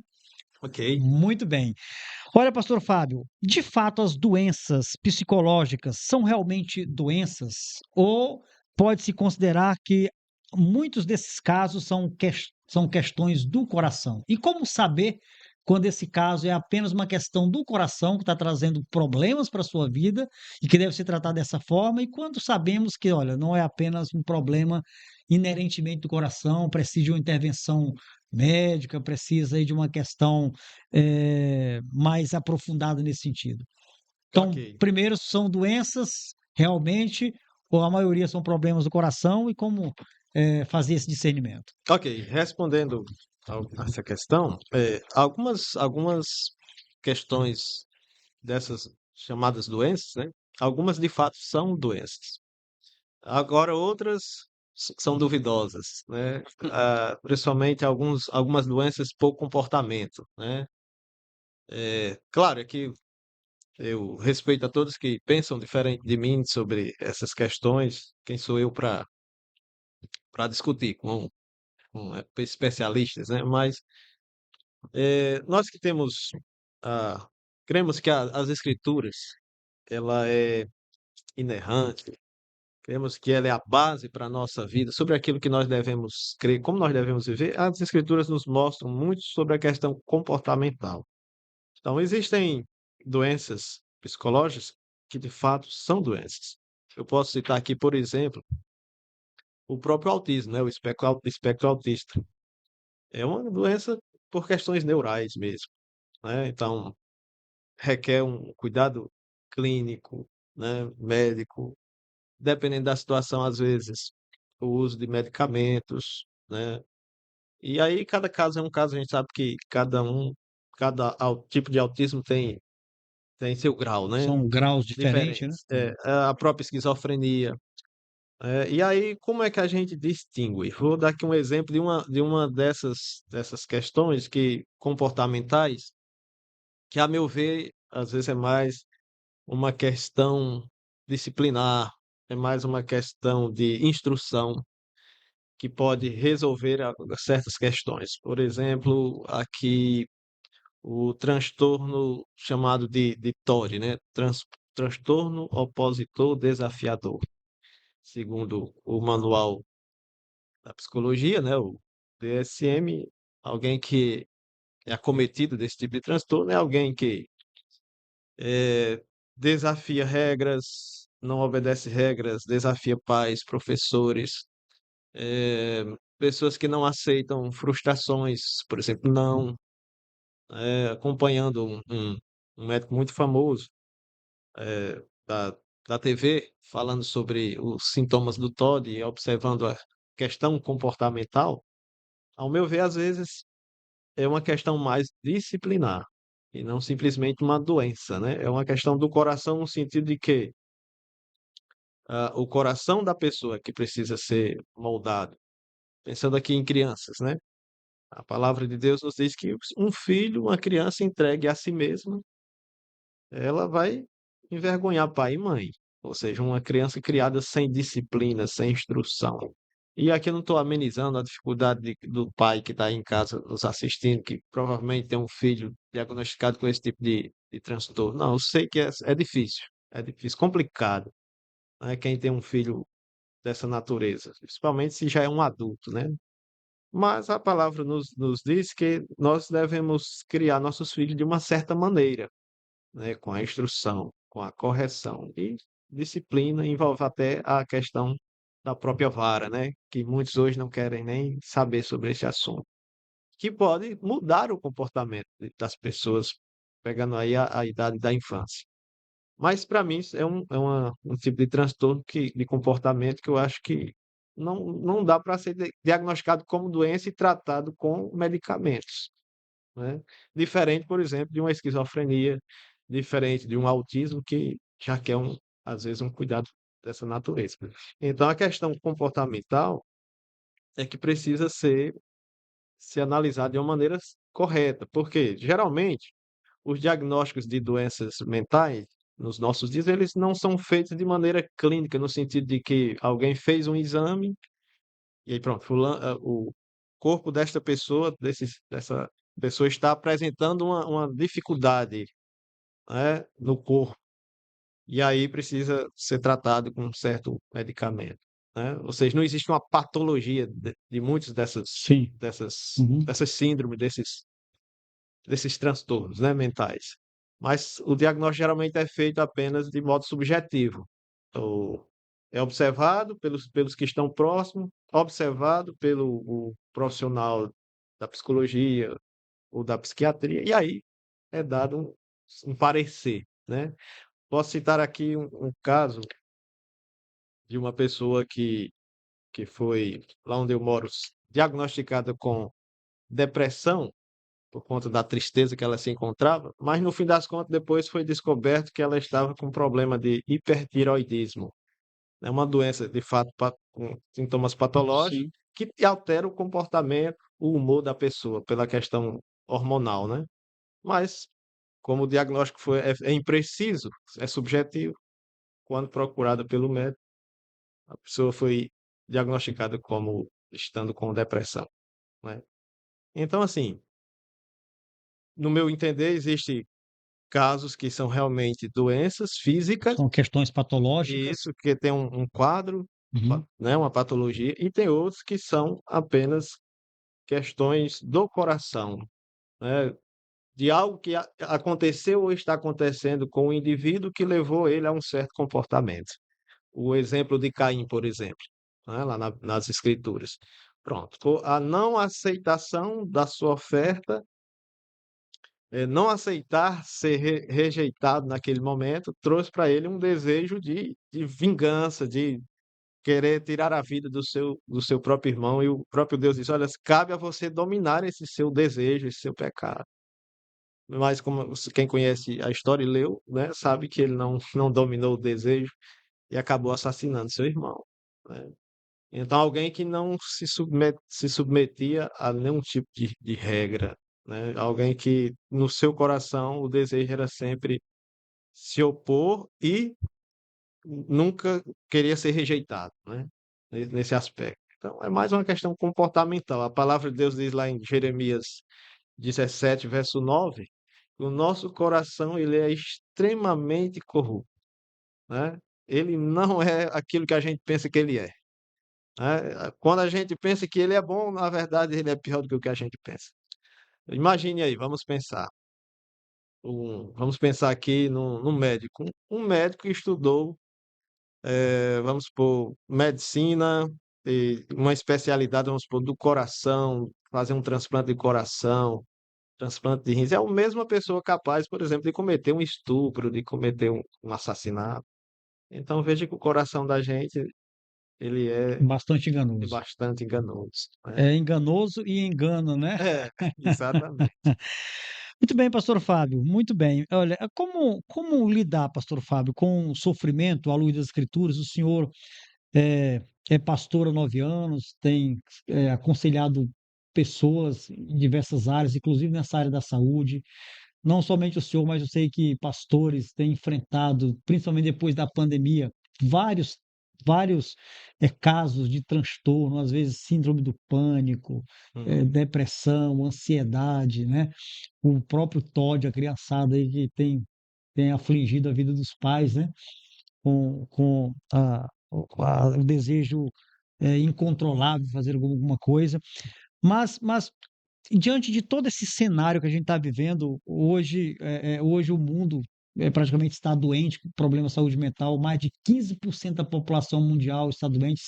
Ok. Muito bem. Olha, pastor Fábio, de fato as doenças psicológicas são realmente doenças ou pode-se considerar que muitos desses casos são questões do coração? E como saber quando esse caso é apenas uma questão do coração que está trazendo problemas para a sua vida e que deve ser tratado dessa forma, e quando sabemos que, olha, não é apenas um problema inerentemente do coração, precisa de uma intervenção médica, precisa aí de uma questão mais aprofundada nesse sentido. Então, Ok. primeiro, são doenças realmente, ou a maioria são problemas do coração, e como fazer esse discernimento? Ok, respondendo a essa questão, algumas questões dessas chamadas doenças, né? Algumas de fato são doenças. Agora outras são duvidosas, né? Principalmente algumas doenças por comportamento, né? Claro, é que eu respeito a todos que pensam diferente de mim sobre essas questões. Quem sou eu para discutir com especialistas, né? Mas nós que temos, ah, cremos que as escrituras, ela é inerrante, cremos que ela é a base para a nossa vida, sobre aquilo que nós devemos crer, como nós devemos viver, as escrituras nos mostram muito sobre a questão comportamental. Então, existem doenças psicológicas que de fato são doenças. Eu posso citar aqui, por exemplo, o próprio autismo, né? O espectro autista. É uma doença por questões neurais mesmo, né? Então, requer um cuidado clínico, né? Médico, dependendo da situação, às vezes, o uso de medicamentos, né? E aí, cada caso é um caso, a gente sabe que tipo de autismo tem seu grau, né? São graus diferentes, né? Diferentes. A própria esquizofrenia. E aí, como é que a gente distingue? Vou dar aqui um exemplo de uma dessas questões comportamentais, que, a meu ver, às vezes é mais uma questão disciplinar, é mais uma questão de instrução que pode resolver certas questões. Por exemplo, aqui o transtorno chamado de TOD, né? Transtorno opositor desafiador, segundo o manual da psicologia, né? O DSM. Alguém que é acometido desse tipo de transtorno é alguém que desafia regras, não obedece regras, desafia pais, professores, pessoas que não aceitam frustrações, por exemplo, não, acompanhando um médico muito famoso da, da TV, falando sobre os sintomas do TOD e observando a questão comportamental. Ao meu ver, às vezes é uma questão mais disciplinar e não simplesmente uma doença, né? É uma questão do coração no sentido de que o coração da pessoa que precisa ser moldado. Pensando aqui em crianças, né? A palavra de Deus nos diz que um filho, uma criança entregue a si mesmo ela vai envergonhar pai e mãe. Ou seja, uma criança criada sem disciplina, sem instrução. E aqui eu não estou amenizando a dificuldade do pai que está em casa nos assistindo, que provavelmente tem um filho diagnosticado com esse tipo de transtorno. Não, eu sei que é difícil, complicado, né? Quem tem um filho dessa natureza, principalmente se já é um adulto, né? Mas a palavra nos diz que nós devemos criar nossos filhos de uma certa maneira, né? Com a instrução, com a correção. E disciplina envolve até a questão da própria vara, né? Que muitos hoje não querem nem saber sobre esse assunto, que pode mudar o comportamento das pessoas, pegando aí a idade da infância. Mas para mim isso um tipo de transtorno de comportamento que eu acho que não dá para ser diagnosticado como doença e tratado com medicamentos, né? Diferente, por exemplo, de uma esquizofrenia, diferente de um autismo que já quer às vezes um cuidado dessa natureza. Então a questão comportamental é que precisa ser analisada de uma maneira correta, porque geralmente os diagnósticos de doenças mentais nos nossos dias, eles não são feitos de maneira clínica, no sentido de que alguém fez um exame e aí pronto, o corpo dessa pessoa está apresentando uma dificuldade, né, no corpo, e aí precisa ser tratado com um certo medicamento, né? Ou seja, não existe uma patologia de muitas Sim. Uhum. dessas síndromes, desses transtornos, né, mentais. Mas o diagnóstico geralmente é feito apenas de modo subjetivo. Então, é observado pelos que estão próximos, observado pelo o profissional da psicologia ou da psiquiatria, e aí é dado um parecer, né? Posso citar aqui um caso de uma pessoa que foi, lá onde eu moro, diagnosticada com depressão, por conta da tristeza que ela se encontrava, mas no fim das contas depois foi descoberto que ela estava com problema de hipertiroidismo. É uma doença, de fato, com sintomas patológicos Sim. que altera o comportamento, o humor da pessoa pela questão hormonal, né? Mas como o diagnóstico é impreciso, é subjetivo, quando procurada pelo médico, a pessoa foi diagnosticada como estando com depressão, né? Então, assim, no meu entender, existe casos que são realmente doenças físicas, São questões e patológicas. isso que tem um quadro, Uhum. né, uma patologia, e tem outros que são apenas questões do coração, né, de algo que aconteceu ou está acontecendo com o indivíduo que levou ele a um certo comportamento. O exemplo de Caim, por exemplo, né, lá nas Escrituras. Pronto, a não aceitação da sua oferta, não aceitar ser rejeitado naquele momento, trouxe para ele um desejo de vingança, de querer tirar a vida do seu próprio irmão, e o próprio Deus diz: olha, cabe a você dominar esse seu desejo, esse seu pecado. Mas como quem conhece a história e leu, né, sabe que ele não dominou o desejo e acabou assassinando seu irmão, né? Então, alguém que não se submetia a nenhum tipo de regra, né? Alguém que no seu coração o desejo era sempre se opor e nunca queria ser rejeitado, né? Nesse aspecto. Então, é mais uma questão comportamental. A palavra de Deus diz lá em Jeremias 17, verso 9, que o nosso coração ele é extremamente corrupto, né? Ele não é aquilo que a gente pensa que ele é, né? Quando a gente pensa que ele é bom, na verdade ele é pior do que o que a gente pensa. Imagine aí, vamos pensar aqui num médico. Um médico que estudou, vamos supor, medicina, e uma especialidade, vamos supor, do coração, fazer um transplante de coração, transplante de rins. É a mesma pessoa capaz, por exemplo, de cometer um estupro, de cometer um assassinato. Então veja que o coração da gente, ele é Bastante enganoso. bastante enganoso, né? É enganoso e engana, né? É, exatamente. Muito bem, pastor Fábio, muito bem. Olha, como lidar, pastor Fábio, com o sofrimento à luz das Escrituras? O senhor é pastor há 9 anos, tem aconselhado pessoas em diversas áreas, inclusive nessa área da saúde. não somente o senhor, mas eu sei que pastores têm enfrentado, principalmente depois da pandemia, vários vários, casos de transtorno, às vezes síndrome do pânico, Uhum. depressão, ansiedade, né. O próprio TOD, a criançada aí que tem afligido a vida dos pais, né, com o desejo, incontrolável de fazer alguma coisa. Mas diante de todo esse cenário que a gente está vivendo, hoje o mundo, praticamente está doente com problema de saúde mental, mais de 15% da população mundial está doente,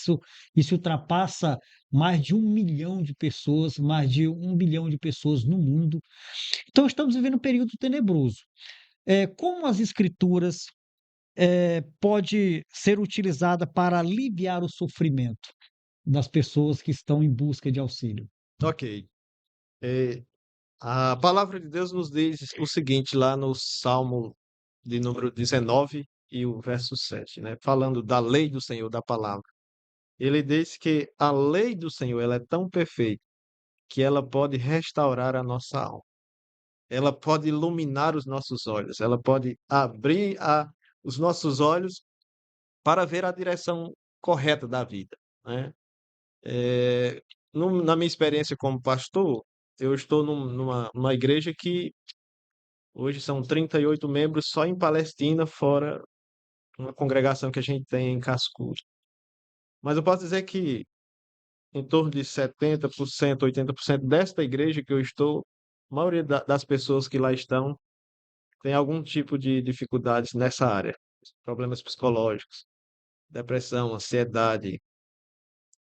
isso ultrapassa mais de 1 milhão de pessoas, mais de 1 bilhão de pessoas no mundo. Então estamos vivendo um período tenebroso. Como as escrituras, pode ser utilizada para aliviar o sofrimento das pessoas que estão em busca de auxílio? Ok. Eh, a palavra de Deus nos diz o seguinte lá no Salmo de número 19 e o verso 7, né? Falando da lei do Senhor, da palavra. Ele diz que a lei do Senhor ela é tão perfeita que ela pode restaurar a nossa alma. Ela pode iluminar os nossos olhos. Ela pode abrir os nossos olhos para ver a direção correta da vida, né? Eh, na minha experiência como pastor, eu estou numa igreja que hoje são 38 membros só em Palestina, fora uma congregação que a gente tem em Cascura. Mas eu posso dizer que em torno de 70%, 80% desta igreja que eu estou, a maioria das pessoas que lá estão tem algum tipo de dificuldades nessa área, problemas psicológicos, depressão, ansiedade,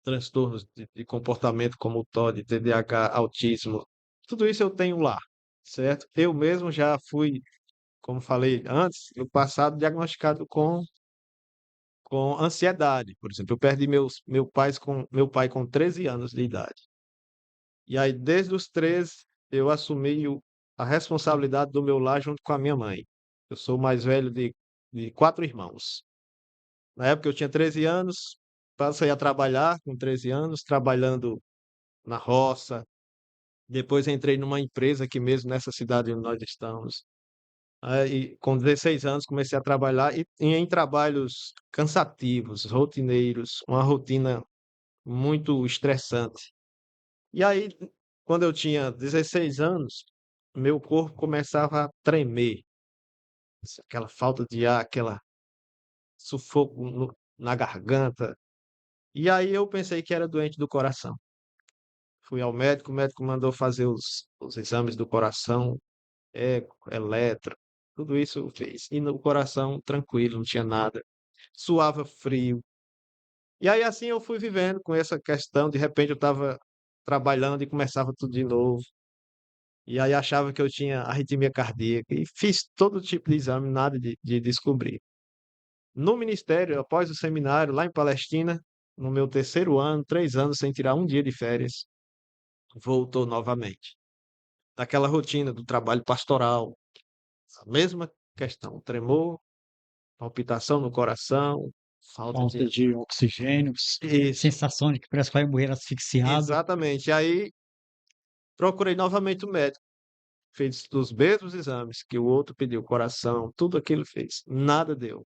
transtornos de comportamento como o TOD, TDAH, autismo, tudo isso eu tenho lá, certo? Eu mesmo já fui, como falei antes, no passado diagnosticado com ansiedade, por exemplo. Eu perdi meu pai com 13 anos de idade. E aí, desde os 13, eu assumi a responsabilidade do meu lar junto com a minha mãe. Eu sou o mais velho de 4 irmãos. Na época eu tinha 13 anos, passei a trabalhar com 13 anos, trabalhando na roça. Depois entrei numa empresa aqui mesmo nessa cidade onde nós estamos. Aí, com 16 anos, comecei a trabalhar e em trabalhos cansativos, rotineiros, uma rotina muito estressante. E aí, quando eu tinha 16 anos, meu corpo começava a tremer, aquela falta de ar, aquela sufoco na garganta. E aí eu pensei que era doente do coração. Fui ao médico, o médico mandou fazer os exames do coração, eco, eletro, tudo isso fez. E no coração tranquilo, não tinha nada. Suava frio. E aí assim eu fui vivendo com essa questão, de repente eu estava trabalhando e começava tudo de novo. E aí achava que eu tinha arritmia cardíaca e fiz todo tipo de exame, nada de descobrir. No ministério, após o seminário, lá em Palestina, no meu terceiro ano, 3 anos sem tirar um dia de férias, voltou novamente. Daquela rotina do trabalho pastoral, a mesma questão, tremor, palpitação no coração, falta Falta de. de oxigênio, Isso, sensação de que parece que vai morrer asfixiado. exatamente. Aí procurei novamente o médico, fez os mesmos exames que o outro pediu, coração, tudo aquilo fez, nada deu.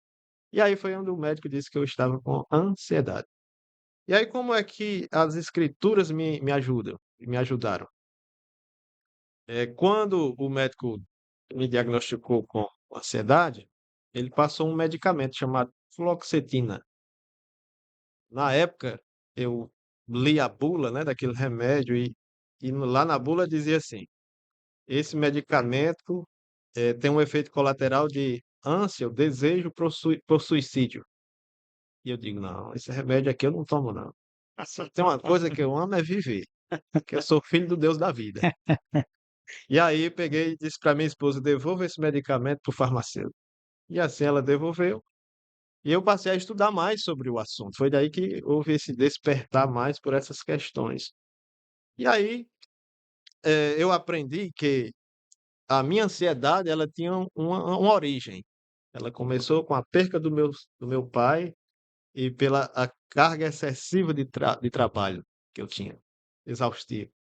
E aí foi onde o médico disse que eu estava com ansiedade. E aí, como é que as escrituras me ajudam, me ajudaram? Quando o médico me diagnosticou com ansiedade, ele passou um medicamento chamado fluoxetina. Na época, eu li a bula, né, daquele remédio e lá na bula dizia assim: esse medicamento tem um efeito colateral de ânsia, o desejo por suicídio. E eu digo, não, esse remédio aqui eu não tomo, não. Só tem uma coisa que eu amo é viver, que eu sou filho do Deus da vida. E aí peguei e disse para minha esposa, devolva esse medicamento para o farmacêutico. E assim ela devolveu. E eu passei a estudar mais sobre o assunto. Foi daí que houve esse despertar mais por essas questões. E aí eu aprendi que a minha ansiedade ela tinha uma origem. Ela começou com a perca do meu pai e pela a carga excessiva de trabalho que eu tinha, exaustivo.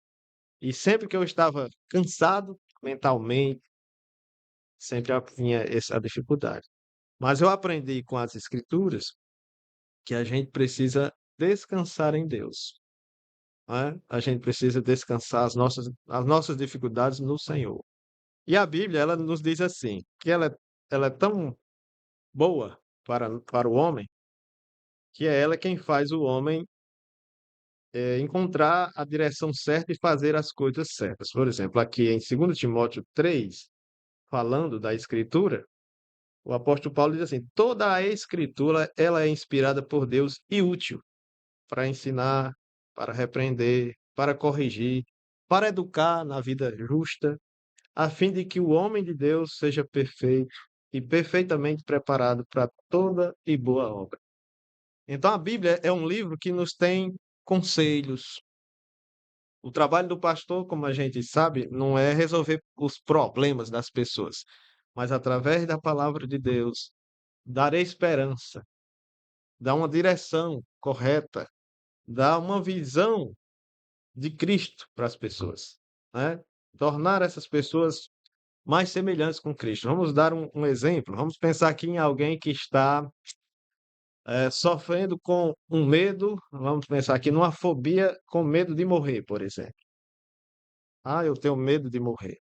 E sempre que eu estava cansado mentalmente, sempre vinha essa dificuldade. Mas eu aprendi com as Escrituras que a gente precisa descansar em Deus, né? A gente precisa descansar as nossas dificuldades no Senhor. E a Bíblia, ela nos diz assim, que ela é tão boa para o homem, que é ela quem faz o homem encontrar a direção certa e fazer as coisas certas. Por exemplo, aqui em 2 Timóteo 3, falando da Escritura, o apóstolo Paulo diz assim: toda a Escritura ela é inspirada por Deus e útil para ensinar, para repreender, para corrigir, para educar na vida justa, a fim de que o homem de Deus seja perfeito e perfeitamente preparado para toda e boa obra. Então a Bíblia é um livro que nos tem conselhos. O trabalho do pastor, como a gente sabe, não é resolver os problemas das pessoas, mas através da palavra de Deus, dar esperança, dar uma direção correta, dar uma visão de Cristo para as pessoas, né? Tornar essas pessoas mais semelhantes com Cristo. Vamos dar um exemplo. Vamos pensar aqui em alguém que está sofrendo com um medo. Vamos pensar aqui numa fobia com medo de morrer, por exemplo. Ah, eu tenho medo de morrer.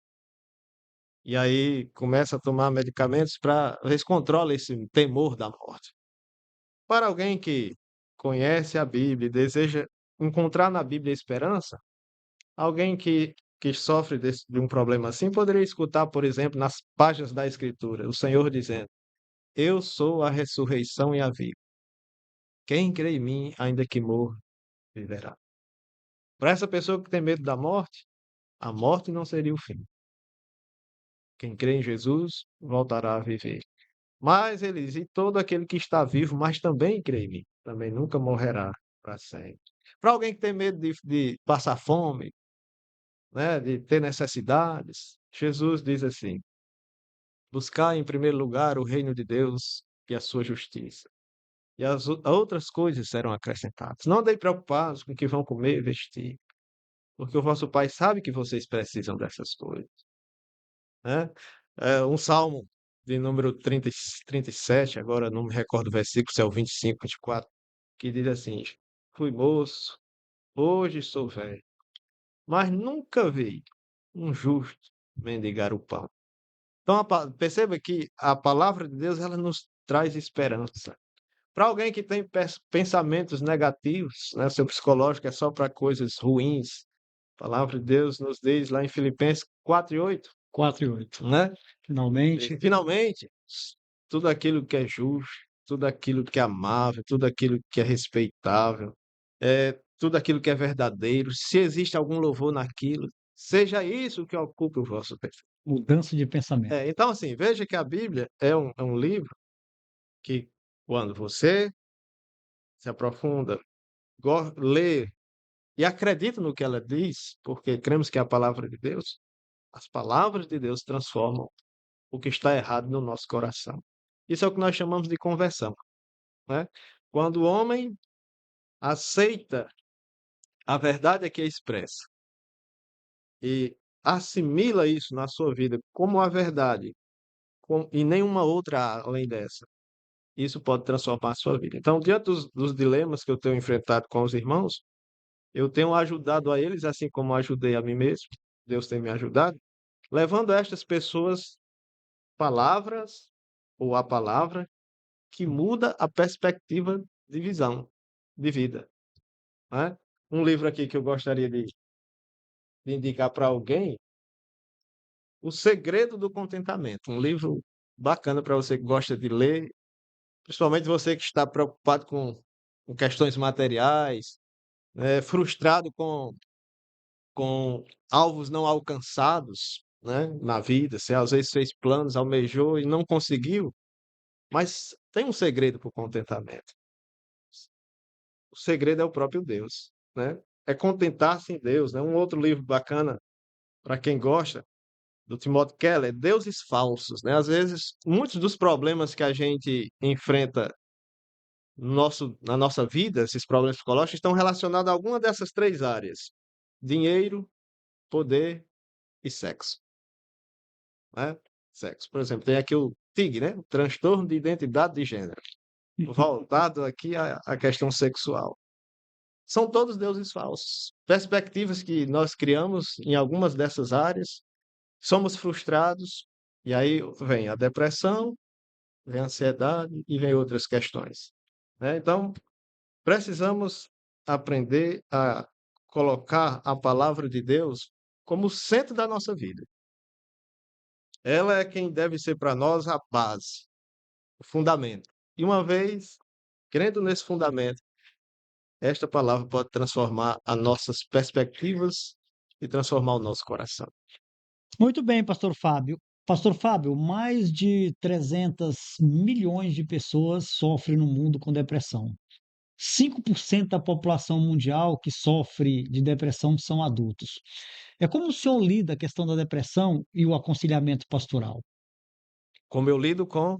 E aí começa a tomar medicamentos para ver se controla esse temor da morte. Para alguém que conhece a Bíblia e deseja encontrar na Bíblia esperança, alguém que sofre de um problema assim poderia escutar, por exemplo, nas páginas da Escritura, o Senhor dizendo: eu sou a ressurreição e a vida. Quem crê em mim, ainda que morra, viverá. Para essa pessoa que tem medo da morte, a morte não seria o fim. Quem crê em Jesus voltará a viver. Mas ele diz: e todo aquele que está vivo, mas também crê em mim, também nunca morrerá para sempre. Para alguém que tem medo de passar fome, né, de ter necessidades, Jesus diz assim: buscar em primeiro lugar o reino de Deus e a sua justiça. E as outras coisas serão acrescentadas. Não andei preocupados com o que vão comer e vestir, porque o vosso Pai sabe que vocês precisam dessas coisas, né? Um salmo de número 37, agora não me recordo o versículo, se é o 25, 24, que diz assim: fui moço, hoje sou velho, mas nunca vi um justo mendigar o pão. Então, perceba que a palavra de Deus ela nos traz esperança. Para alguém que tem pensamentos negativos, né, seu psicológico é só para coisas ruins, a palavra de Deus nos diz lá em Filipenses 4:8, 4:8. né? Finalmente. Finalmente, tudo aquilo que é justo, tudo aquilo que é amável, tudo aquilo que é respeitável, tudo aquilo que é verdadeiro, se existe algum louvor naquilo, seja isso que ocupe o vosso pensamento. Mudança de pensamento. Então, assim, veja que a Bíblia é um livro que, quando você se aprofunda, lê e acredita no que ela diz, porque cremos que é a palavra de Deus, as palavras de Deus transformam o que está errado no nosso coração. Isso é o que nós chamamos de conversão, né? Quando o homem aceita a verdade aqui expressa e assimila isso na sua vida como a verdade, e nenhuma outra além dessa, isso pode transformar a sua vida. Então, diante dos dilemas que eu tenho enfrentado com os irmãos, eu tenho ajudado a eles, assim como ajudei a mim mesmo, Deus tem me ajudado, levando a estas pessoas palavras ou a palavra que muda a perspectiva de visão, de vida, né? Um livro aqui que eu gostaria de indicar para alguém, O Segredo do Contentamento, um livro bacana para você que gosta de ler, principalmente você que está preocupado com questões materiais, frustrado com alvos não alcançados, né, na vida. Você às vezes fez planos, almejou e não conseguiu, mas tem um segredo para o contentamento. O segredo é o próprio Deus, né? É contentar-se em Deus, né? Um outro livro bacana para quem gosta, do Timothy Keller, Deuses Falsos, né? Às vezes, muitos dos problemas que a gente enfrenta na nossa vida, esses problemas psicológicos, estão relacionados a alguma dessas três áreas: dinheiro, poder e sexo, né? sexo. Por exemplo, tem aqui o TIG, né? O transtorno de identidade de gênero, voltado aqui à questão sexual. São todos deuses falsos. Perspectivas que nós criamos em algumas dessas áreas, somos frustrados, e aí vem a depressão, vem a ansiedade e vem outras questões, né? Então, precisamos aprender a colocar a palavra de Deus como o centro da nossa vida. Ela é quem deve ser para nós a base, o fundamento. E uma vez crendo nesse fundamento, esta palavra pode transformar as nossas perspectivas e transformar o nosso coração. Muito bem, pastor Fábio. Pastor Fábio, mais de 300 milhões de pessoas sofrem no mundo com depressão. 5% da população mundial que sofre de depressão são adultos. É como o senhor lida a questão da depressão e o aconselhamento pastoral? Como eu lido com?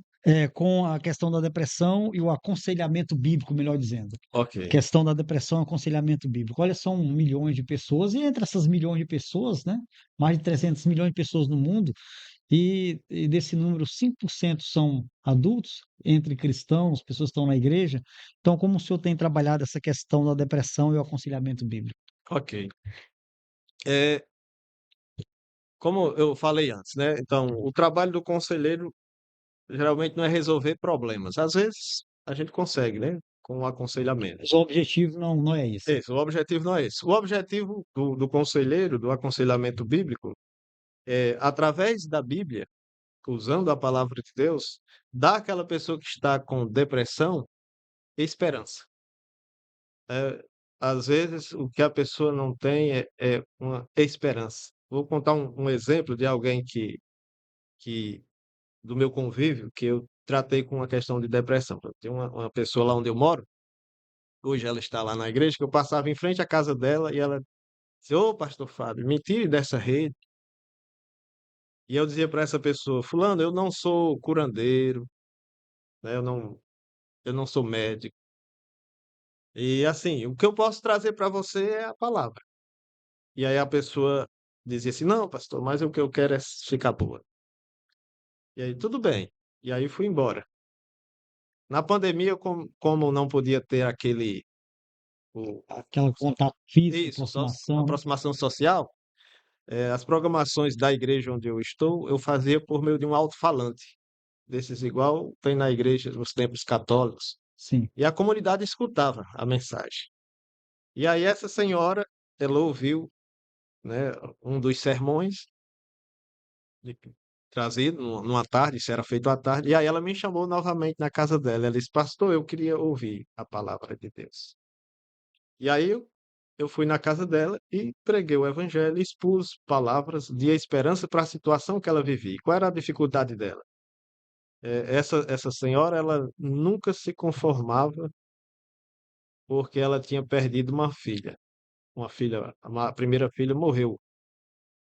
Com a questão da depressão e o aconselhamento bíblico, melhor dizendo. Ok. Questão da depressão e aconselhamento bíblico. Olha, são milhões de pessoas, e entre essas milhões de pessoas, né, mais de 300 milhões de pessoas no mundo, e desse número, 5% são adultos, entre cristãos, pessoas que estão na igreja. Então, como o senhor tem trabalhado essa questão da depressão e o aconselhamento bíblico? Ok. Como eu falei antes, né? Então, o trabalho do conselheiro geralmente não é resolver problemas. Às vezes a gente consegue, né? Com o aconselhamento. Mas o objetivo não é esse. Isso, o objetivo não é esse. O objetivo do conselheiro, do aconselhamento bíblico, é, através da Bíblia, usando a palavra de Deus, dar àquela pessoa que está com depressão esperança. Às vezes, o que a pessoa não tem é uma esperança. Vou contar um exemplo de alguém que do meu convívio, que eu tratei com uma questão de depressão. Tem uma pessoa lá onde eu moro, hoje ela está lá na igreja, que eu passava em frente à casa dela e ela dizia: ô pastor Fábio, me tire dessa rede. E eu dizia para essa pessoa: fulano, eu não sou curandeiro, né? Eu não sou médico. E assim, o que eu posso trazer para você é a palavra. E aí a pessoa dizia assim: não, pastor, mas o que eu quero é ficar boa. E aí, tudo bem. E aí fui embora. Na pandemia, como não podia ter Aquele contato físico, isso, aproximação, né? aproximação social, as programações da igreja onde eu estou, eu fazia por meio de um alto-falante, desses igual tem na igreja nos templos católicos. Sim. E a comunidade escutava a mensagem. E aí essa senhora, ela ouviu, né, um dos sermões trazido numa tarde, isso era feito à tarde, e aí ela me chamou novamente na casa dela. Ela disse: pastor, eu queria ouvir a palavra de Deus. E aí eu fui na casa dela e preguei o evangelho e expus palavras de esperança para a situação que ela vivia. E qual era a dificuldade dela? Essa senhora, ela nunca se conformava porque ela tinha perdido uma filha. A primeira filha morreu,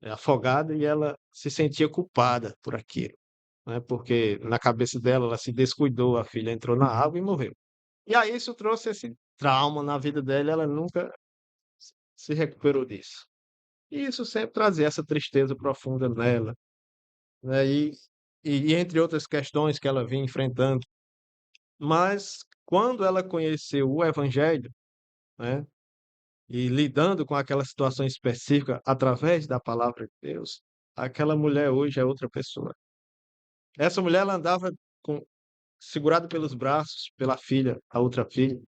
afogada, e ela se sentia culpada por aquilo, né? Porque na cabeça dela ela se descuidou, a filha entrou na água e morreu. E aí isso trouxe esse trauma na vida dela, ela nunca se recuperou disso. E isso sempre trazia essa tristeza profunda nela, né? E entre outras questões que ela vinha enfrentando. Mas quando ela conheceu o Evangelho, né, e lidando com aquela situação específica através da palavra de Deus, aquela mulher hoje é outra pessoa. Essa mulher, ela andava segurada pelos braços pela filha, a outra filha,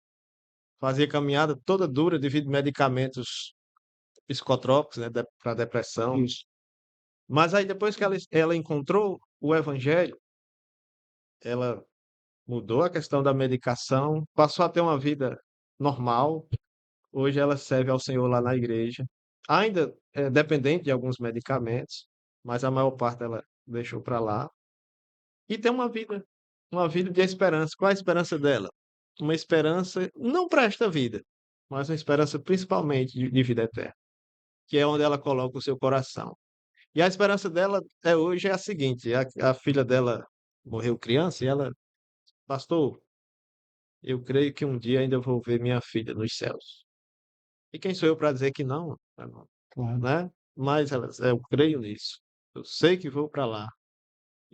fazia caminhada toda dura devido a medicamentos psicotrópicos, né, para depressão. Mas aí depois que ela encontrou o Evangelho, ela mudou a questão da medicação, passou a ter uma vida normal. Hoje ela serve ao Senhor lá na igreja. Ainda é dependente de alguns medicamentos, mas a maior parte ela deixou para lá. E tem uma vida de esperança. Qual é a esperança dela? Uma esperança não para esta vida, mas uma esperança principalmente de vida eterna, que é onde ela coloca o seu coração. E a esperança dela hoje é a seguinte: a filha dela morreu criança e ela: pastor, eu creio que um dia ainda vou ver minha filha nos céus. E quem sou eu para dizer que não, Claro. né? Mas eu creio nisso. Eu sei que vou para lá.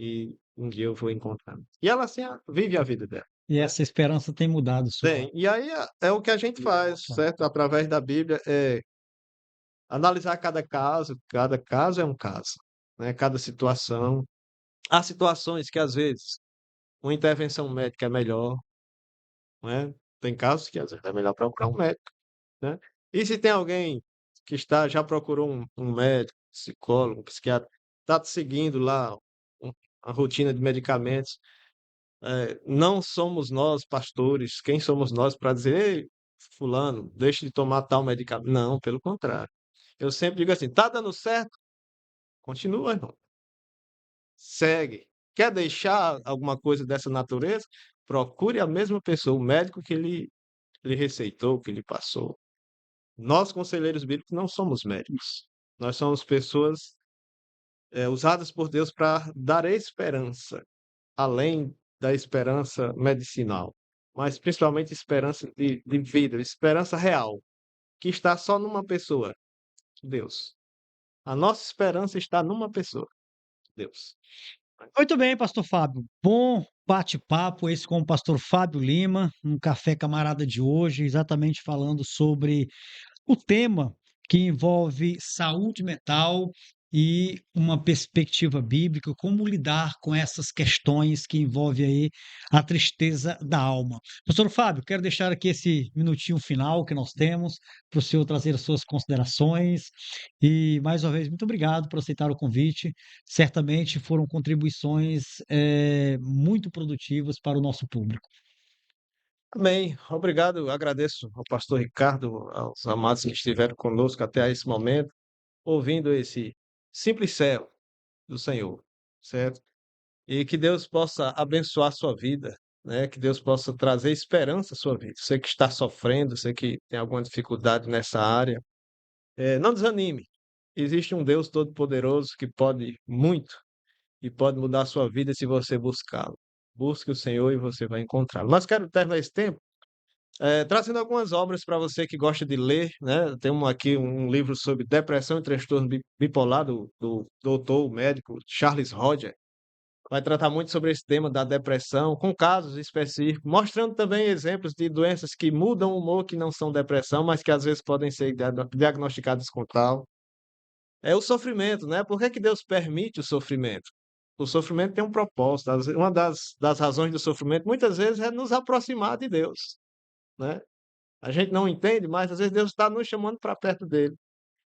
e um dia eu vou encontrar. E ela assim vive a vida dela. E essa esperança tem mudado sua. Tem. E aí é o que a gente faz, certo? Através da Bíblia, analisar cada caso é um caso, né? Cada situação. Há situações que às vezes uma intervenção médica é melhor, né? Tem casos que às vezes é melhor procurar um médico, né? E se tem alguém que já procurou um médico, psicólogo, psiquiatra, está seguindo lá a rotina de medicamentos, não somos nós, pastores, quem somos nós para dizer, ei, fulano, deixe de tomar tal medicamento. Não, pelo contrário. Eu sempre digo assim, tá dando certo? Continua, irmão. Segue. Quer deixar alguma coisa dessa natureza? Procure a mesma pessoa, o médico que lhe receitou, que lhe passou. Nós, conselheiros bíblicos, não somos médicos. Nós somos pessoas usadas por Deus para dar esperança, além da esperança medicinal, mas principalmente esperança de vida, esperança real, que está só numa pessoa, Deus. A nossa esperança está numa pessoa, Deus. Muito bem, pastor Fábio. Bom bate-papo esse com o pastor Fábio Lima, no Café Camarada de hoje, exatamente falando sobre o tema que envolve saúde mental e uma perspectiva bíblica, como lidar com essas questões que envolvem aí a tristeza da alma. Pastor Fábio, quero deixar aqui esse minutinho final que nós temos para o senhor trazer as suas considerações e, mais uma vez, muito obrigado por aceitar o convite. Certamente foram contribuições muito produtivas para o nosso público. Amém. Obrigado. Agradeço ao pastor Ricardo, aos amados que estiveram conosco até esse momento, ouvindo esse simples céu do Senhor, certo? E que Deus possa abençoar a sua vida, né? Que Deus possa trazer esperança à sua vida. Você que está sofrendo, você que tem alguma dificuldade nessa área, não desanime. Existe um Deus todo-poderoso que pode muito e pode mudar a sua vida se você buscá-lo. Busque o Senhor e você vai encontrá-lo. Mas quero terminar esse tempo trazendo algumas obras para você que gosta de ler, né? Temos aqui um livro sobre depressão e transtorno bipolar do doutor, o médico Charles Roger. Vai tratar muito sobre esse tema da depressão, com casos específicos, mostrando também exemplos de doenças que mudam o humor, que não são depressão, mas que às vezes podem ser diagnosticadas com tal. É o sofrimento, né? Por que Deus permite o sofrimento? O sofrimento tem um propósito. Uma das razões do sofrimento, muitas vezes, é nos aproximar de Deus, né? A gente não entende, mas às vezes Deus está nos chamando para perto dele.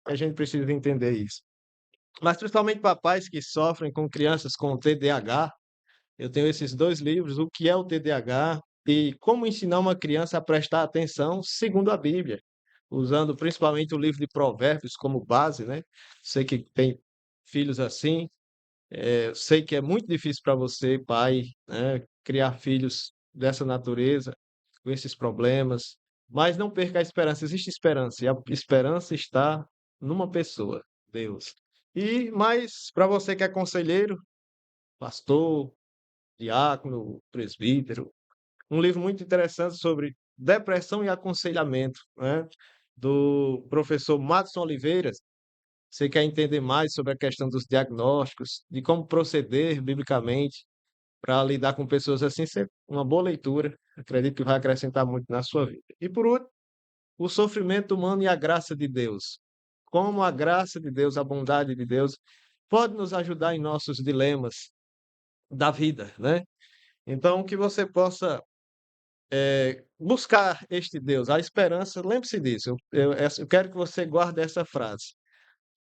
A gente precisa entender isso. Mas principalmente para pais que sofrem com crianças com TDAH, eu tenho esses 2 livros, O que é o TDAH e Como ensinar uma criança a prestar atenção segundo a Bíblia, usando principalmente o livro de Provérbios como base, né? Sei que tem filhos assim, sei que é muito difícil para você, pai, né, criar filhos dessa natureza, com esses problemas, mas não perca a esperança, existe esperança, e a esperança está numa pessoa, Deus. Mas para você que é conselheiro, pastor, diácono, presbítero, um livro muito interessante sobre depressão e aconselhamento, né, do professor Madison Oliveira. Você quer entender mais sobre a questão dos diagnósticos, de como proceder biblicamente para lidar com pessoas assim, uma boa leitura, acredito que vai acrescentar muito na sua vida. E por último, o sofrimento humano e a graça de Deus. Como a graça de Deus, a bondade de Deus, pode nos ajudar em nossos dilemas da vida, né? Então, que você possa buscar este Deus, a esperança, lembre-se disso, eu quero que você guarde essa frase.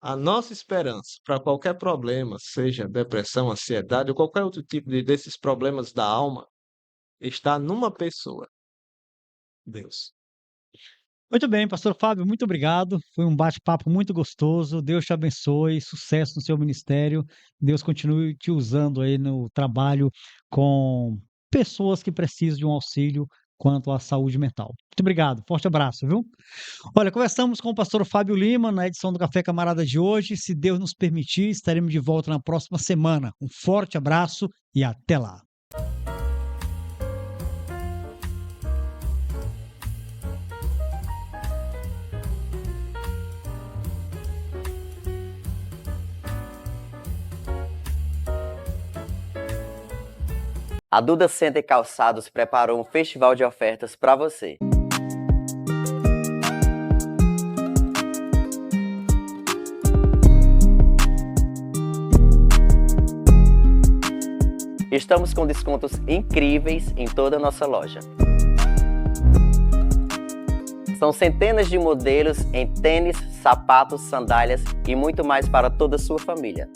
A nossa esperança para qualquer problema, seja depressão, ansiedade ou qualquer outro tipo desses problemas da alma, está numa pessoa, Deus. Muito bem, pastor Fábio, muito obrigado. Foi um bate-papo muito gostoso. Deus te abençoe, sucesso no seu ministério. Deus continue te usando aí no trabalho com pessoas que precisam de um auxílio quanto à saúde mental. Muito obrigado, forte abraço, viu? Olha, conversamos com o pastor Fábio Lima na edição do Café Camarada de hoje. Se Deus nos permitir, estaremos de volta na próxima semana. Um forte abraço e até lá. A Duda Center Calçados preparou um festival de ofertas para você. Estamos com descontos incríveis em toda a nossa loja. São centenas de modelos em tênis, sapatos, sandálias e muito mais para toda a sua família.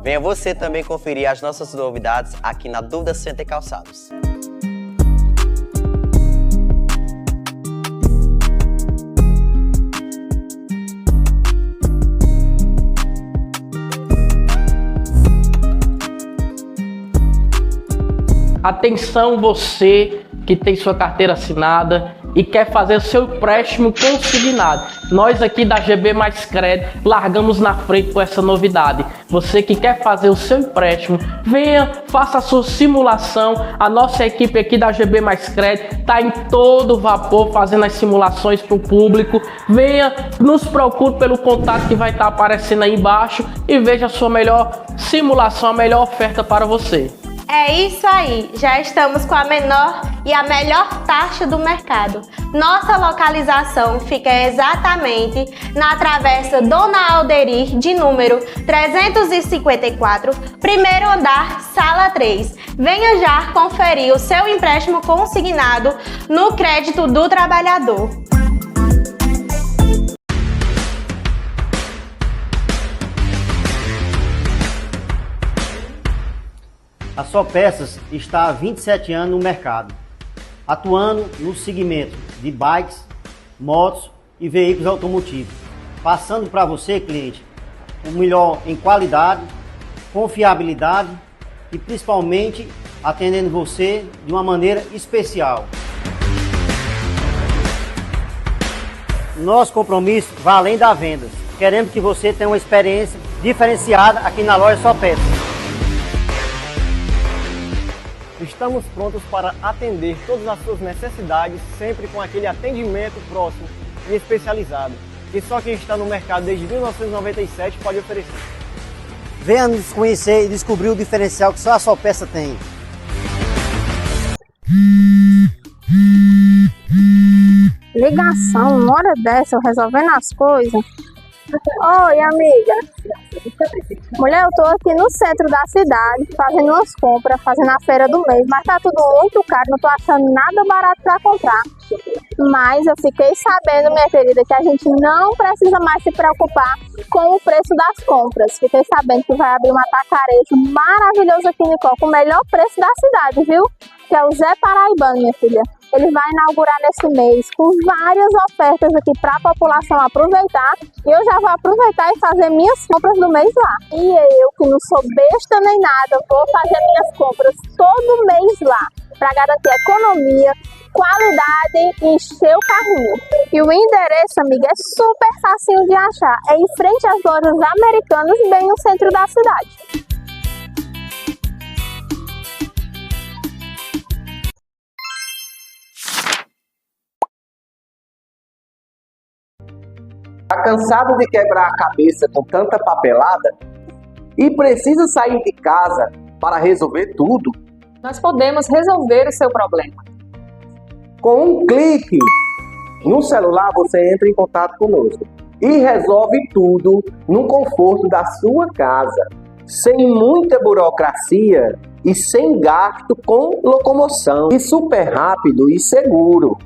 Venha você também conferir as nossas novidades aqui na Duda Center Calçados. Atenção você que tem sua carteira assinada e quer fazer o seu empréstimo consignado. Nós aqui da GB Mais Crédito largamos na frente com essa novidade. Você que quer fazer o seu empréstimo, venha, faça a sua simulação. A nossa equipe aqui da GB Mais Crédito está em todo vapor fazendo as simulações para o público. Venha, nos procure pelo contato que vai estar aparecendo aí embaixo e veja a sua melhor simulação, a melhor oferta para você. É isso aí, já estamos com a menor e a melhor taxa do mercado. Nossa localização fica exatamente na Travessa Dona Alderir, de número 354, primeiro andar, sala 3. Venha já conferir o seu empréstimo consignado no Crédito do Trabalhador. A Só Peças está há 27 anos no mercado, atuando no segmento de bikes, motos e veículos automotivos, passando para você, cliente, o melhor em qualidade, confiabilidade e principalmente atendendo você de uma maneira especial. Nosso compromisso vai além das vendas. Queremos que você tenha uma experiência diferenciada aqui na loja Só Peças. Estamos prontos para atender todas as suas necessidades, sempre com aquele atendimento próximo e especializado, que só quem está no mercado desde 1997 pode oferecer. Venha nos conhecer e descobrir o diferencial que só a Só Peça tem. Ligação, uma hora dessa, eu resolvendo as coisas. Oi, amiga. Mulher, eu tô aqui no centro da cidade, fazendo umas compras, fazendo a feira do mês, mas tá tudo muito caro, não tô achando nada barato pra comprar. Mas eu fiquei sabendo, minha querida, que a gente não precisa mais se preocupar com o preço das compras. Fiquei sabendo que vai abrir um atacarejo maravilhoso aqui em Nicó, com o melhor preço da cidade, viu? Que é o Zé Paraibano, minha filha. Ele vai inaugurar nesse mês com várias ofertas aqui para a população aproveitar. E eu já vou aproveitar e fazer minhas compras do mês lá. E eu, que não sou besta nem nada, vou fazer minhas compras todo mês lá, para garantir economia, qualidade e encher o carrinho. E o endereço, amiga, é super facinho de achar. É em frente às lojas Americanas, bem no centro da cidade. Está cansado de quebrar a cabeça com tanta papelada e precisa sair de casa para resolver tudo? Nós podemos resolver o seu problema. Com um clique no celular, você entra em contato conosco e resolve tudo no conforto da sua casa, sem muita burocracia e sem gasto com locomoção, e super rápido e seguro.